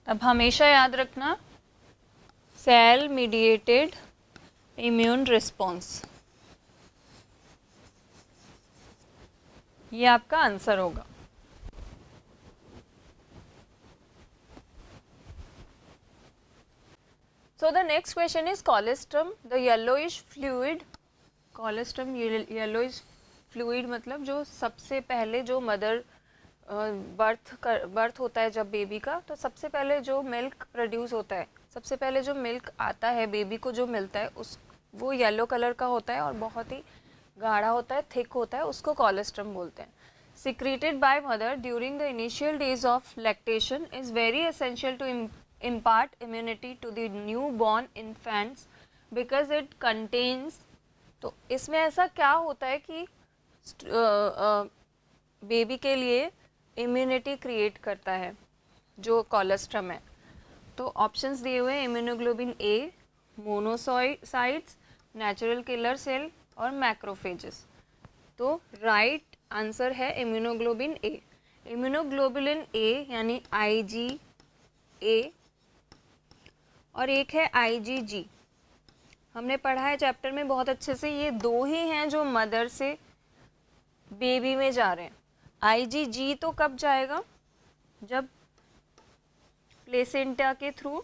A: तब हमेशा याद रखना सेल मीडिएटेड इम्यून रिस्पॉन्स, ये आपका आंसर होगा। So the next question is colostrum, the yellowish fluid. colostrum yellowish fluid मतलब जो सबसे पहले जो मदर बर्थ होता है जब बेबी का, तो सबसे पहले जो मिल्क प्रोड्यूस होता है, सबसे पहले जो मिल्क आता है बेबी को, जो मिलता है उस वो येलो कलर का होता है और बहुत ही गाढ़ा होता है, थिक होता है, उसको कोलेस्ट्रम बोलते हैं। Secreted by mother during the initial days of lactation is very essential to impart immunity to the newborn infants because it contains। तो इसमें ऐसा क्या होता है कि बेबी के लिए इम्यूनिटी क्रिएट करता है जो कोलेस्ट्रम है। तो ऑप्शंस दिए हुए हैं, इम्यूनोग्लोबिन ए, मोनोसाइट्स, नेचुरल किलर सेल और मैक्रोफेजेस। तो राइट आंसर है इम्यूनोग्लोबिन ए। इम्यूनोग्लोबुलिन ए यानी IgA, और एक है IgG। हमने पढ़ा है चैप्टर में बहुत अच्छे से, ये दो ही हैं जो मदर से बेबी में जा रहे हैं। IgG तो कब जाएगा? जब प्लेसेंटा के थ्रू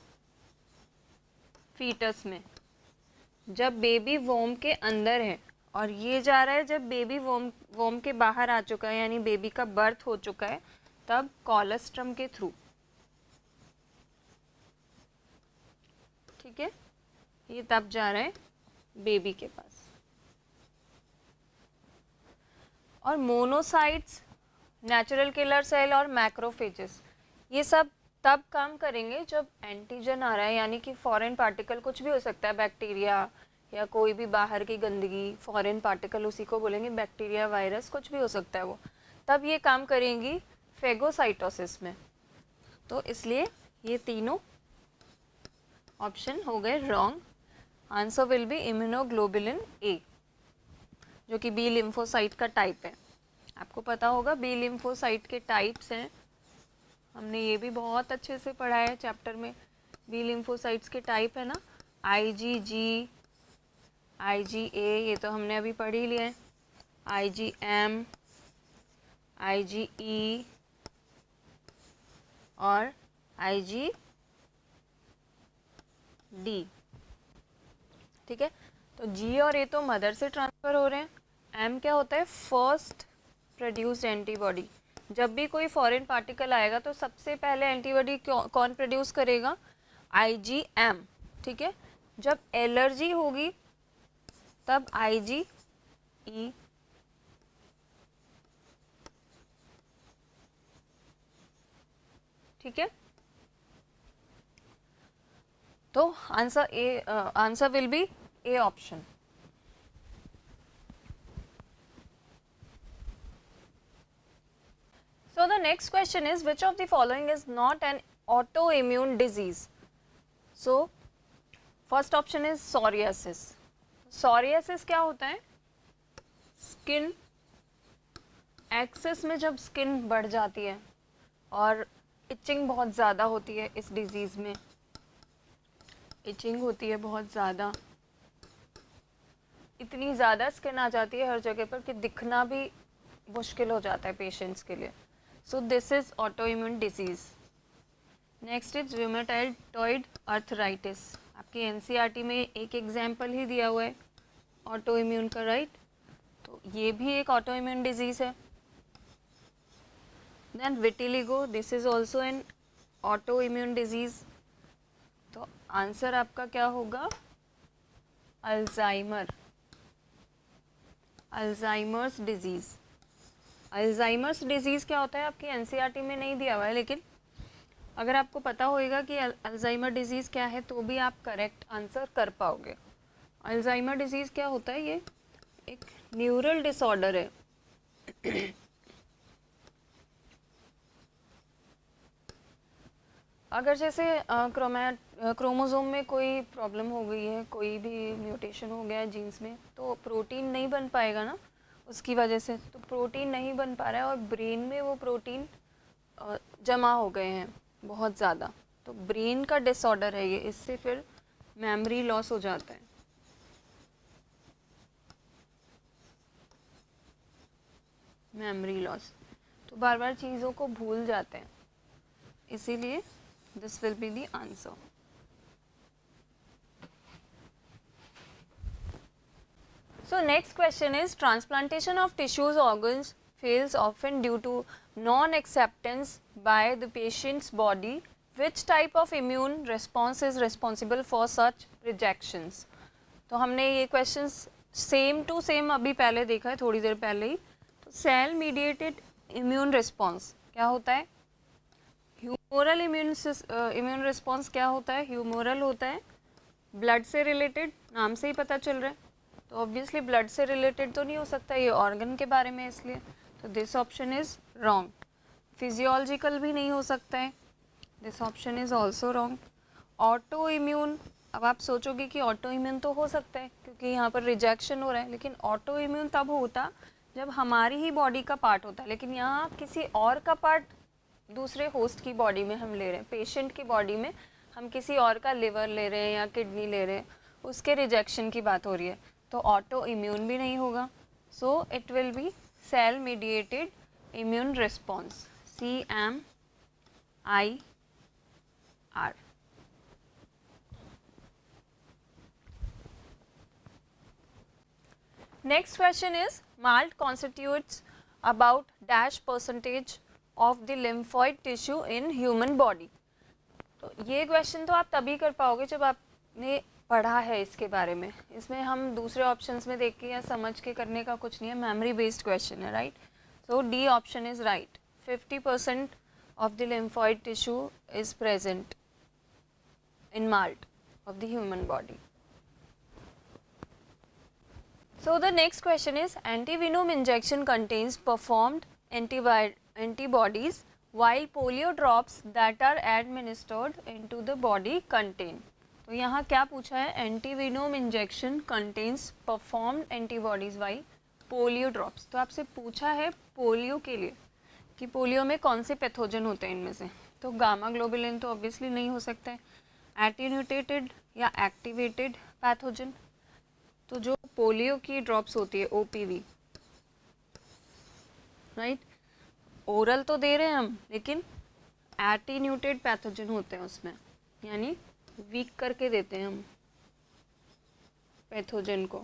A: फीटस में, जब बेबी वोम के अंदर है, और ये जा रहा है जब बेबी वोम के बाहर आ चुका है, यानी बेबी का बर्थ हो चुका है, तब कोलेस्ट्रम के थ्रू। ठीक है, ये तब जा रहा है बेबी के पास। और मोनोसाइट्स, नेचुरल किलर सेल और मैक्रोफेजेस, ये सब तब काम करेंगे जब एंटीजन आ रहा है, यानी कि फॉरेन पार्टिकल, कुछ भी हो सकता है, बैक्टीरिया या कोई भी बाहर की गंदगी, फॉरेन पार्टिकल उसी को बोलेंगे, बैक्टीरिया, वायरस, कुछ भी हो सकता है वो, तब ये काम करेंगी फेगोसाइटोसिस में। तो इसलिए ये तीनों ऑप्शन हो गए wrong. Answer will B immunoglobulin A, जो कि बी लिम्फोसाइट का टाइप है। आपको पता होगा बी लिम्फोसाइट के टाइप्स हैं, हमने ये भी बहुत अच्छे से पढ़ा है चैप्टर में। बी लिम्फोसाइट्स के टाइप है ना, IgG, IgA, ये तो हमने अभी पढ़ ही लिया है, IgM, IgE और IgD। ठीक है, तो G और A तो मदर से ट्रांसफ़र हो रहे हैं। M क्या होता है? First produced antibody. जब भी कोई फॉरेन पार्टिकल आएगा तो सबसे पहले एंटीबॉडी कौन प्रोड्यूस करेगा? IgM। ठीक है, जब एलर्जी होगी तब IgE। ठीक है, तो answer will B A option. So the next question is, which of the following is not an autoimmune disease? So first option is psoriasis. Psoriasis क्या होता है? स्किन एक्सेस में जब स्किन बढ़ जाती है और इचिंग बहुत ज़्यादा होती है, इस डिजीज़ में इचिंग होती है बहुत ज़्यादा, इतनी ज़्यादा स्किन आ जाती है हर जगह पर कि दिखना भी मुश्किल हो जाता है पेशेंट्स के लिए। सो this is autoimmune disease. Next is rheumatoid arthritis. आपकी एनसीईआरटी में एक एग्जाम्पल ही दिया हुआ है ऑटोइम्यून का, राइट? तो ये भी एक ऑटोइम्यून डिजीज़ है। Then vitiligo, this is also an autoimmune disease. तो आंसर आपका क्या होगा? Alzheimer, Alzheimer's disease. Alzheimer's disease क्या होता है आपकी एनसीईआरटी में नहीं दिया हुआ है, लेकिन अगर आपको पता होएगा कि अल्जाइमर डिजीज़ क्या है तो भी आप करेक्ट आंसर कर पाओगे। अल्जाइमर डिजीज़ क्या होता है? ये एक न्यूरल डिसऑर्डर है। अगर जैसे क्रोमोसोम में कोई प्रॉब्लम हो गई है, कोई भी म्यूटेशन हो गया है जीन्स में, तो प्रोटीन नहीं बन पाएगा ना उसकी वजह से। तो प्रोटीन नहीं बन पा रहा है और ब्रेन में वो प्रोटीन जमा हो गए हैं बहुत ज़्यादा, तो ब्रेन का डिसऑर्डर है ये। इससे फिर मेमोरी लॉस हो जाता है। मेमोरी लॉस, तो बार बार चीज़ों को भूल जाते हैं, इसीलिए this will be the answer. So next question is, transplantation of tissues organs fails often due to non-acceptance by the patient's body. Which type of immune response is responsible for such rejections? तो हमने ये questions same to same अभी पहले देखा है, थोड़ी देर पहले ही। तो सेल मीडिएटेड इम्यून रिस्पॉन्स क्या होता है? ह्यूमोरल इम्यून रिस्पॉन्स क्या होता है? ह्यूमोरल होता है ब्लड से रिलेटेड, नाम से ही पता चल रहा है, तो ऑब्वियसली ब्लड से रिलेटेड तो नहीं हो सकता, ये ऑर्गन के बारे में, इसलिए तो this option is wrong. Physiological भी नहीं हो सकता है, this option is also wrong. Auto immune, अब आप सोचोगे कि ऑटो इम्यून तो हो सकता है क्योंकि यहाँ पर रिजेक्शन हो रहा है, लेकिन ऑटो इम्यून तब होता जब हमारी ही बॉडी का पार्ट होता है, लेकिन यहाँ किसी और का पार्ट दूसरे होस्ट की बॉडी में हम ले रहे हैं, पेशेंट की बॉडी में हम किसी और का लिवर ले रहे हैं या किडनी ले रहे हैं, उसके रिजेक्शन की बात हो रही है, तो ऑटो इम्यून भी नहीं होगा। So it will be cell mediated immune response, CMIR। Next question is, MALT constitutes about %% of the lymphoid tissue in human body. तो ये क्वेश्चन तो आप तभी कर पाओगे जब आपने पढ़ा है इसके बारे में। इसमें हम दूसरे ऑप्शंस में देख के या समझ के करने का कुछ नहीं है, मेमोरी बेस्ड क्वेश्चन है, right? So D option is right. 50% of the lymphoid tissue is present in malt of the human body. So the next question is, antivenom injection contains performed antibodies while polio drops that are administered into the body contain. तो यहाँ क्या पूछा है, antivenom injection contains preformed antibodies while polio drops. तो आपसे पूछा है polio के लिए कि पोलियो में कौन से पैथोजन होते हैं इनमें से. तो गामा ग्लोबुलिन तो ऑब्वियसली नहीं हो सकता है. एटीन्यूटेटेड या एक्टिवेटेड पैथोजन, तो जो पोलियो की ड्रॉप्स होती है ओपीवी, राइट, ओरल तो दे रहे हैं हम, लेकिन एटीन्यूटेड पैथोजन होते हैं उसमें, यानी वीक करके देते हैं हम पैथोजन को.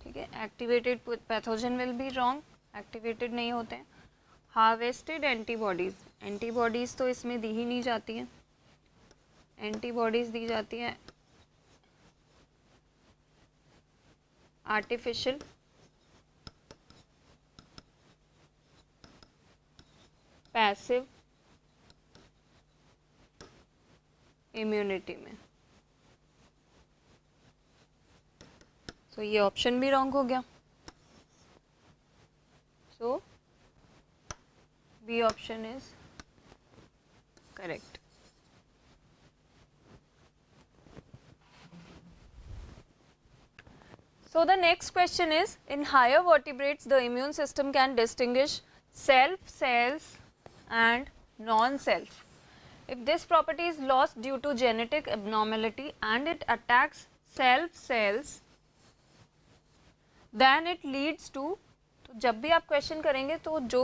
A: ठीक है, activated pathogen will be wrong, activated नहीं होते हैं. हार्वेस्टेड एंटीबॉडीज, एंटीबॉडीज तो इसमें दी ही नहीं जाती हैं. एंटीबॉडीज दी जाती हैं आर्टिफिशियल पैसिव इम्यूनिटी में. सो ये ऑप्शन भी रॉन्ग हो गया. So B option is correct. So the next question is, in higher vertebrates the immune system can distinguish self cells and non-self. If this property is lost due to genetic abnormality and it attacks self cells, then it leads to, तो जब भी आप question करेंगे तो जो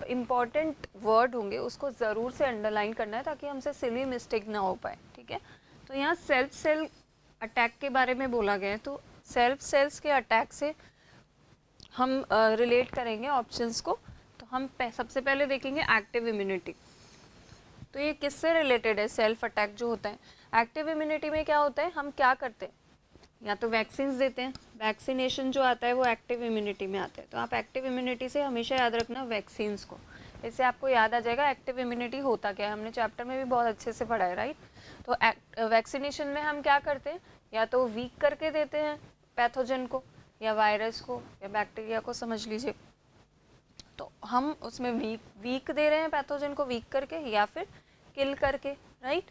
A: important word होंगे उसको ज़रूर से अंडरलाइन करना है ताकि हमसे सिली मिस्टेक ना हो पाए. ठीक है, तो यहाँ सेल्फ सेल अटैक के बारे में बोला गया है, तो सेल्फ सेल्स के अटैक से हम रिलेट करेंगे ऑप्शंस को. तो हम सबसे पहले देखेंगे एक्टिव इम्यूनिटी. तो ये किससे रिलेटेड है, सेल्फ अटैक जो होता है. एक्टिव इम्यूनिटी में क्या होता है, हम क्या करते हैं, या तो वैक्सीन्स देते हैं. वैक्सीनेशन जो आता है वो एक्टिव इम्यूनिटी में आता है. तो आप एक्टिव इम्यूनिटी से हमेशा याद रखना वैक्सीन्स को. इससे आपको याद आ जाएगा एक्टिव इम्यूनिटी होता क्या है. हमने चैप्टर में भी बहुत अच्छे से पढ़ा है, राइट. तो वैक्सीनेशन में हम क्या करते हैं, या तो वीक करके देते हैं पैथोजन को, या वायरस को, या बैक्टीरिया को, समझ लीजिए. तो हम उसमें वीक दे रहे हैं पैथोजन को, वीक करके या फिर किल करके, राइट.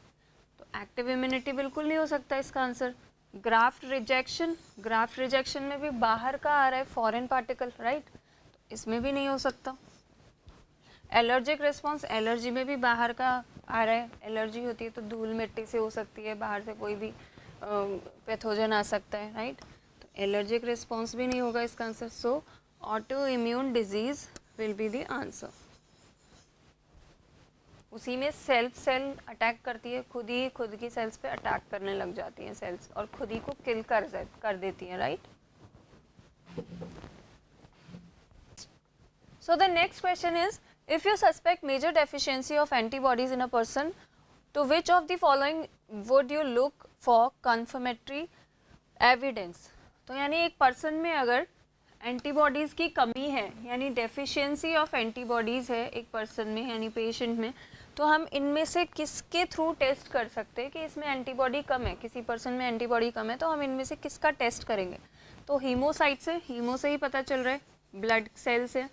A: तो एक्टिव इम्यूनिटी बिल्कुल नहीं हो सकता इसका answer. Graft rejection, graft rejection में भी बाहर का आ रहा है फॉरेन पार्टिकल, राइट. तो इसमें भी नहीं हो सकता. एलर्जिक रिस्पॉन्स, एलर्जी में भी बाहर का आ रहा है. एलर्जी होती है तो धूल मिट्टी से हो सकती है, बाहर से कोई भी पैथोजन आ सकता है, राइट. तो एलर्जिक रिस्पॉन्स भी नहीं होगा इसका answer. So auto immune disease will be the answer. उसी में सेल्फ सेल अटैक करती है, खुद की सेल्स पे अटैक करने लग जाती हैं सेल्स, और खुद ही को किल कर देती हैं, right. So the next question is, if you suspect major deficiency of antibodies in a person, to which of the following would you look for confirmatory evidence. तो यानी एक पर्सन में अगर एंटीबॉडीज़ की कमी है, यानी डेफिशिएंसी ऑफ एंटीबॉडीज़ है एक पर्सन में, यानी पेशेंट में, तो हम इनमें से किसके थ्रू टेस्ट कर सकते हैं कि इसमें एंटीबॉडी कम है, किसी पर्सन में एंटीबॉडी कम है, तो हम इनमें से किसका टेस्ट करेंगे. तो हीमोसाइट से, हीमो से ही पता चल रहा है, ब्लड सेल से.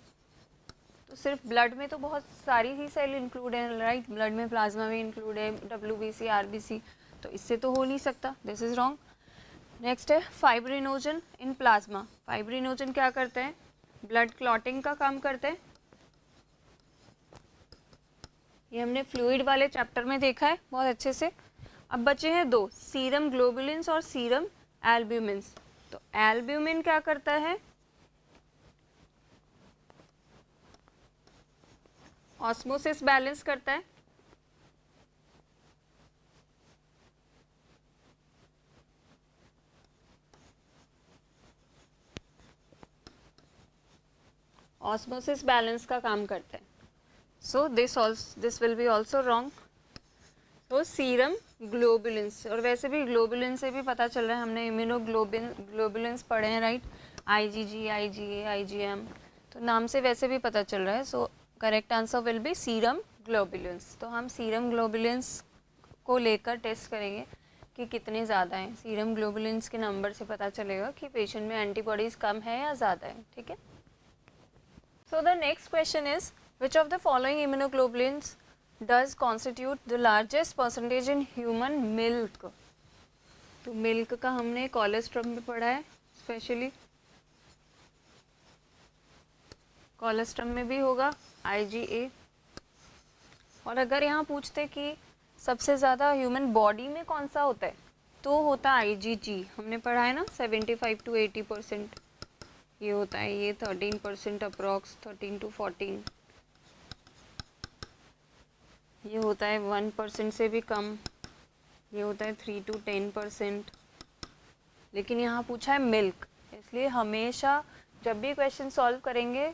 A: तो सिर्फ ब्लड में तो बहुत सारी ही सेल इंक्लूड है, राइट. ब्लड में प्लाज्मा भी इंक्लूड है, WBC, RBC, तो इससे तो हो नहीं सकता. This is wrong. नेक्स्ट है फाइब्रिनोजन इन प्लाज्मा. फाइब्रिनोजन क्या करते हैं, ब्लड क्लॉटिंग का काम करते हैं. ये हमने फ्लूइड वाले चैप्टर में देखा है बहुत अच्छे से. अब बचे हैं दो, सीरम ग्लोबुलिन्स और सीरम एल्ब्यूमिन्स. तो एल्ब्यूमिन क्या करता है, ऑस्मोसिस बैलेंस करता है. ऑस्मोसिस बैलेंस का काम करता है. So this will be also wrong. तो सीरम ग्लोबुलिन्स, और वैसे भी ग्लोबुलिन से भी पता चल रहा है, हमने इम्यूनोग्लोबुलिन्स पढ़े हैं, राइट. IgG, IgA, IgM, तो नाम से वैसे भी पता चल रहा है. So correct answer will B serum globulins. तो हम सीरम ग्लोबुलिन्स को लेकर टेस्ट करेंगे कि कितने ज़्यादा हैं. सीरम ग्लोबुलिन्स के नंबर से पता चलेगा कि पेशेंट में एंटीबॉडीज़ कम है या ज़्यादा है. ठीक है. So the next question is which of the following immunoglobulins does constitute the largest percentage in human milk. तो मिल्क का हमने कोलेस्ट्रम में पढ़ा है. स्पेशली कोलेस्ट्रम में भी होगा IgA. और अगर यहाँ पूछते कि सबसे ज़्यादा ह्यूमन बॉडी में कौन सा होता है तो होता है IgG. हमने पढ़ा है ना 75 to 80% ये होता है. ये 13% अप्रॉक्स, 13 to 14. ये होता है 1% से भी कम. ये होता है 3 to 10%. लेकिन यहाँ पूछा है मिल्क, इसलिए हमेशा जब भी क्वेश्चन सॉल्व करेंगे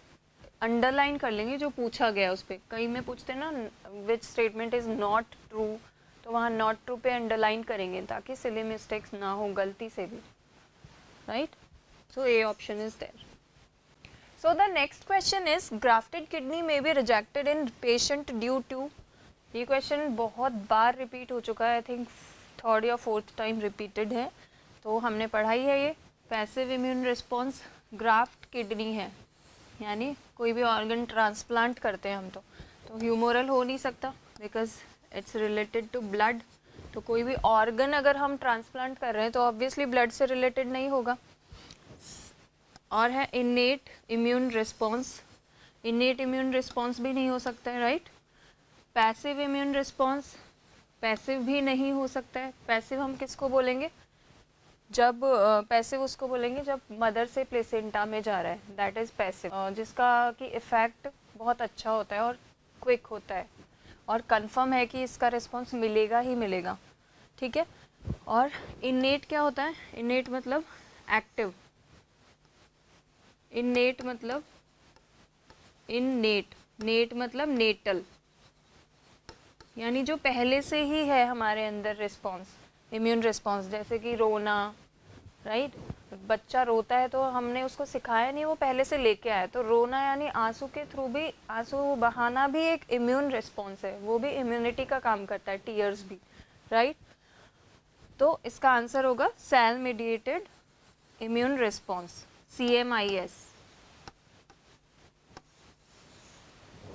A: अंडरलाइन कर लेंगे जो पूछा गया उस पर. कहीं में पूछते हैं ना which statement is not true, तो वहाँ नॉट ट्रू पे अंडरलाइन करेंगे ताकि सिली मिस्टेक्स ना हो गलती से भी. Right. So A option is there. So the next question is grafted kidney may be rejected in patient due to. ये क्वेश्चन बहुत बार रिपीट हो चुका है. आई थिंक 3rd या 4th टाइम रिपीटेड है. तो हमने पढ़ाई है ये passive immune response. Graft kidney है यानी कोई भी ऑर्गन ट्रांसप्लांट करते हैं हम तो ह्यूमोरल हो नहीं सकता because it's related to blood. तो कोई भी ऑर्गन अगर हम ट्रांसप्लांट कर रहे हैं तो ऑब्वियसली ब्लड से रिलेटेड नहीं होगा. और है इनेट इम्यून रिस्पॉन्स. इनेट इम्यून रिस्पॉन्स भी नहीं हो सकता है. Right. Passive immune response, passive भी नहीं हो सकता है. पैसिव हम किसको बोलेंगे, जब पैसिव उसको बोलेंगे जब मदर से प्लेसेंटा में जा रहा है, दैट इज़ पैसिव. जिसका कि इफ़ेक्ट बहुत अच्छा होता है और क्विक होता है और कंफर्म है कि इसका रिस्पॉन्स मिलेगा ही मिलेगा. ठीक है. और इनेट क्या होता है, इनेट मतलब एक्टिव, इनेट मतलब इननेट, नेट मतलब नेटल यानी जो पहले से ही है हमारे अंदर रिस्पॉन्स, इम्यून रिस्पॉन्स. जैसे कि रोना. राइट. बच्चा रोता है तो हमने उसको सिखाया नहीं, वो पहले से लेके आया. तो रोना यानी आंसू के थ्रू भी, आंसू बहाना भी एक इम्यून रिस्पॉन्स है, वो भी इम्यूनिटी का काम करता है. टीयर्स भी. राइट. तो इसका आंसर होगा cell mediated immune response, CMIS.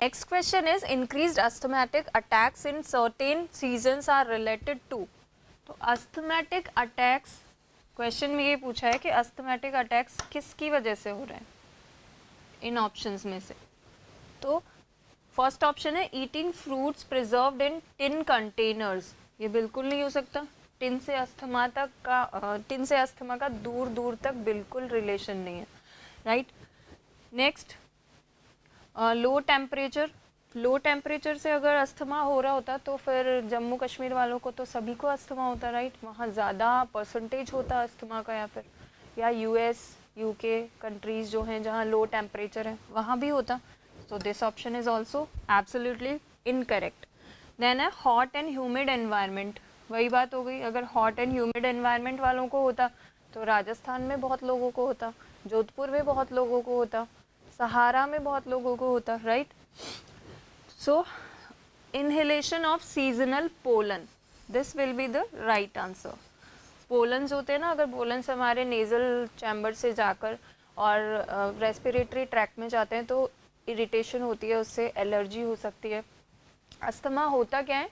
A: Next question is increased asthmatic attacks in certain seasons are related to. तो asthmatic attacks क्वेश्चन में ये पूछा है कि asthmatic attacks किसकी वजह से हो रहे हैं इन ऑप्शंस में से. तो फर्स्ट ऑप्शन है ईटिंग फ्रूट्स प्रिजर्व्ड इन टिन कंटेनर्स. ये बिल्कुल नहीं हो सकता. टिन से अस्थमा का दूर दूर तक बिल्कुल रिलेशन नहीं है. Right. Next low temperature. Low temperature से अगर अस्थमा हो रहा होता तो फिर जम्मू कश्मीर वालों को तो सभी को अस्थमा होता. राइट. वहाँ ज़्यादा परसेंटेज होता अस्थमा का. या US UK कंट्रीज़ जो हैं जहाँ लो टेम्परेचर है वहाँ भी होता. So this option is also absolutely incorrect. Then है हॉट एंड ह्यूमिड एनवायरनमेंट. वही बात हो गई, अगर हॉट एंड ह्यूमिड एनवायरनमेंट वालों को होता तो राजस्थान में बहुत लोगों को होता, जोधपुर में बहुत लोगों को होता, सहारा में बहुत लोगों को होता. Right. So inhalation of seasonal pollen, this will be the right answer. Pollens होते हैं ना, अगर पोलन्स हमारे नेज़ल चैम्बर से जाकर और रेस्पिरेटरी ट्रैक्ट में जाते हैं तो इरिटेशन होती है, उससे एलर्जी हो सकती है. अस्थमा होता क्या है,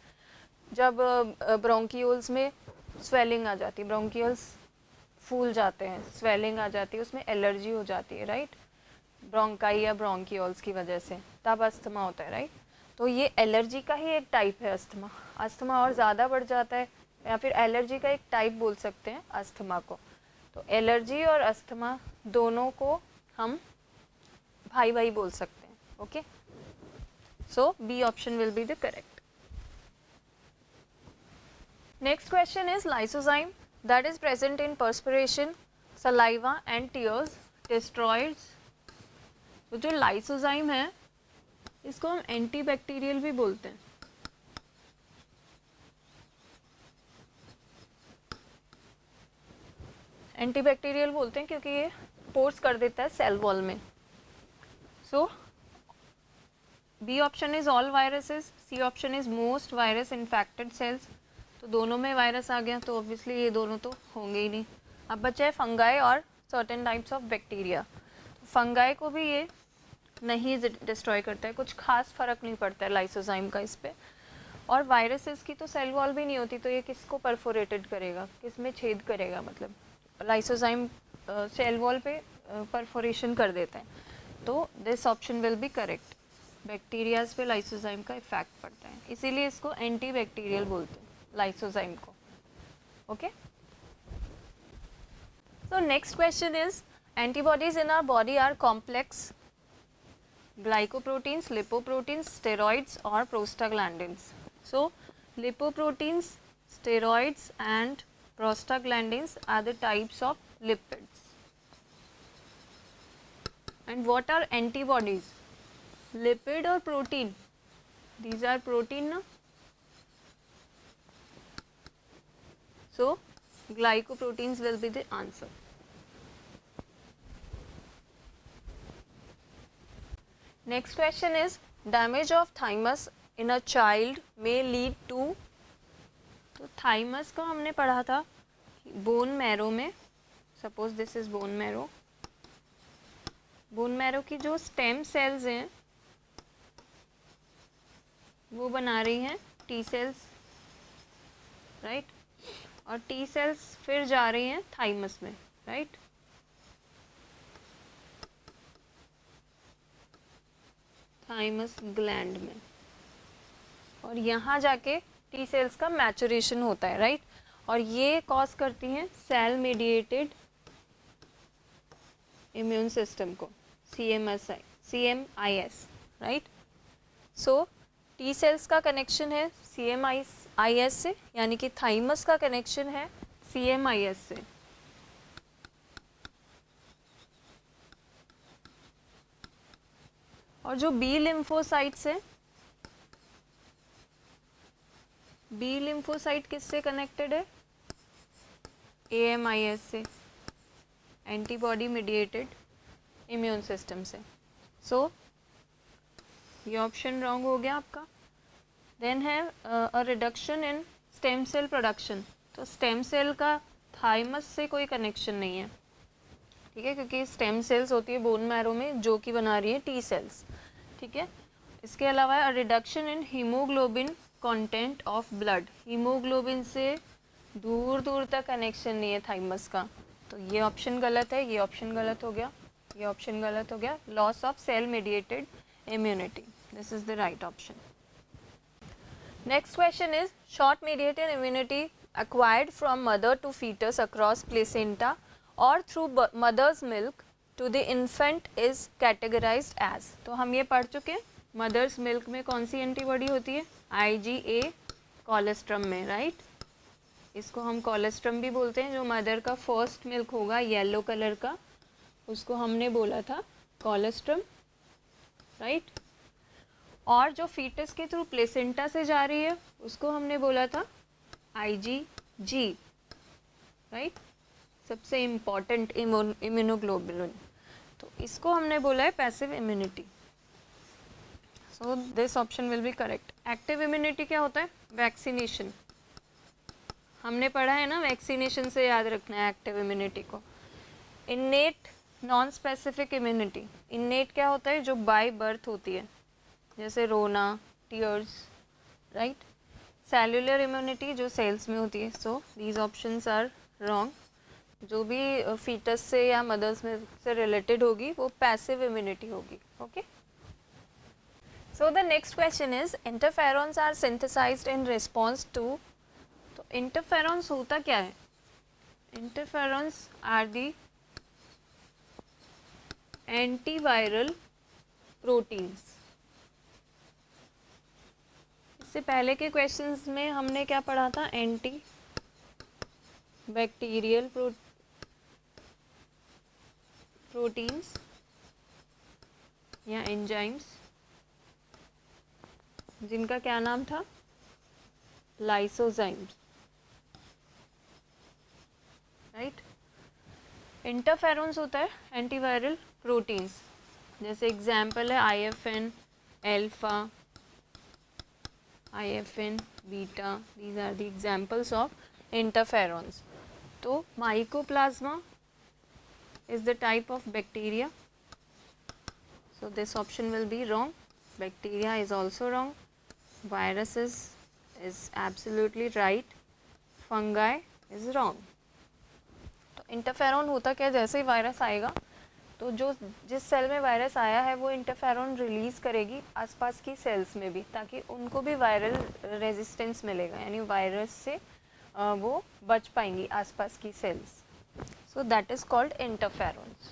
A: जब ब्रोंकियोल्स में स्वेलिंग आ जाती है, ब्रोंकियल्स फूल जाते हैं, स्वेलिंग आ जाती है, उसमें एलर्जी हो जाती है. राइट. ब्रोंकाई या ब्रोंकियोल्स की वजह से तब अस्थमा होता है. राइट. तो ये एलर्जी का ही एक टाइप है अस्थमा. अस्थमा और ज़्यादा बढ़ जाता है या फिर एलर्जी का एक टाइप बोल सकते हैं अस्थमा को. तो एलर्जी और अस्थमा दोनों को हम भाई भाई बोल सकते हैं. Okay. So B option will be the correct. Next question is lysozyme that is present in perspiration, saliva and tears destroys. तो जो लाइसोजाइम है इसको हम एंटीबैक्टीरियल भी बोलते हैं. एंटीबैक्टीरियल बोलते हैं क्योंकि ये कंपोज कर देता है सेल वॉल में. So B option is all viruses, C option is most virus infected cells. तो दोनों में वायरस आ गया तो ऑब्वियसली ये दोनों तो होंगे ही नहीं. अब बचा है फंगाई और certain types of bacteria. Fungi को भी ये नहीं डिस्ट्रॉय करता है, कुछ खास फर्क नहीं पड़ता है लाइसोजाइम का इस पे. और वायरसेस की तो सेल वॉल भी नहीं होती, तो ये किसको परफोरेटेड करेगा, किस में छेद करेगा, मतलब लाइसोजाइम सेल वॉल पे परफोरेशन कर देता है. तो this option will be correct. Bacterias पे लाइसोजाइम का इफेक्ट पड़ता है, इसीलिए इसको एंटी बैक्टीरियल बोलते हैं लाइसोजाइम को. Okay. So next question is antibodies in our body are complex glycoproteins, lipoproteins, steroids or prostaglandins. So lipoproteins, steroids and prostaglandins are the types of lipids. And what are antibodies? Lipid or protein? These are protein, no? So glycoproteins will be the answer. Next question is damage of thymus in a child may lead to. तो thymus को हमने पढ़ा था bone marrow में. Suppose this is bone marrow. Bone marrow की जो stem cells हैं वो बना रही हैं टी सेल्स, राइट. और टी सेल्स फिर जा रही हैं थाइमस में, राइट. थाइमस ग्लैंड में, और यहाँ जाके टी सेल्स का मैचुरेशन होता है, राइट. और ये कॉज करती हैं सेल मीडिएटेड इम्यून सिस्टम को, CMIS, right. So T cells का कनेक्शन है CMIS से, यानी कि थाइमस का कनेक्शन है CMIS से. और जो बी लिम्फोसाइट्स है, बी लिम्फोसाइट किससे कनेक्टेड है? AMIS से, एंटीबॉडी मीडिएटेड इम्यून सिस्टम से. सो ये ऑप्शन रॉन्ग हो गया आपका. देन है a reduction in stem cell production. तो स्टेम सेल का थाइमस से कोई कनेक्शन नहीं है, ठीक है, क्योंकि स्टेम सेल्स होती है बोन मैरो में जो कि बना रही है टी सेल्स, ठीक है. इसके अलावा अ reduction in haemoglobin content of blood. Haemoglobin से दूर दूर तक कनेक्शन नहीं है थाइमस का. तो ये ऑप्शन गलत है, ये ऑप्शन गलत हो गया, ये ऑप्शन गलत हो गया. Loss of cell mediated immunity, this is the right option. Next question is short mediated immunity acquired from mother to fetus across placenta or through mother's milk to the infant is categorized as. तो हम ये पढ़ चुके हैं. Mother's milk में कौन सी antibody होती है? IgA कोलेस्ट्रम में, राइट. इसको हम कोलेस्ट्रम भी बोलते हैं. जो मदर का फर्स्ट मिल्क होगा येलो कलर का, उसको हमने बोला था कोलेस्ट्रम, राइट. और जो फीटस के थ्रू प्लेसेंटा से जा रही है उसको हमने बोला था IgG, राइट. सबसे इम्पॉर्टेंट इम्यूनोग्लोबुलिन. तो इसको हमने बोला है passive immunity. So this option will be correct. Active immunity क्या होता है? वैक्सीनेशन. हमने पढ़ा है ना, वैक्सीनेशन से याद रखना है एक्टिव इम्यूनिटी को. Innate non specific immunity. Innate क्या होता है? जो बाय बर्थ होती है, जैसे रोना, टीयर्स, राइट. सेल्युलर इम्यूनिटी जो सेल्स में होती है. So these options are wrong. जो भी फीटस से या मदर्स में से रिलेटेड होगी वो पैसिव इम्यूनिटी होगी. Okay. So the next question is interferons are synthesized in response to. तो इंटरफेरॉन्स होता क्या है? Interferons are the antiviral proteins. इससे पहले के क्वेश्चंस में हमने क्या पढ़ा था? एंटी बैक्टीरियल प्रोटीन्स या एंजाइम्स, जिनका क्या नाम था? Lysozymes, right. इंटरफेरॉन्स होता है एंटीवायरल प्रोटीन्स, जैसे एग्जाम्पल है IFN alpha, IFN beta, these are the examples of interferons. तो mycoplasma is the type of bacteria, so this option will be wrong. Bacteria is also wrong. Viruses is absolutely right. Fungi is wrong. तो interferon होता क्या है, जैसे ही virus आएगा तो जो जिस सेल में वायरस आया है वो इंटरफेरॉन रिलीज़ करेगी आसपास की सेल्स में भी, ताकि उनको भी वायरल रेजिस्टेंस मिलेगा, यानी वायरस से वो बच पाएंगी आसपास की sales. So that is called interferons.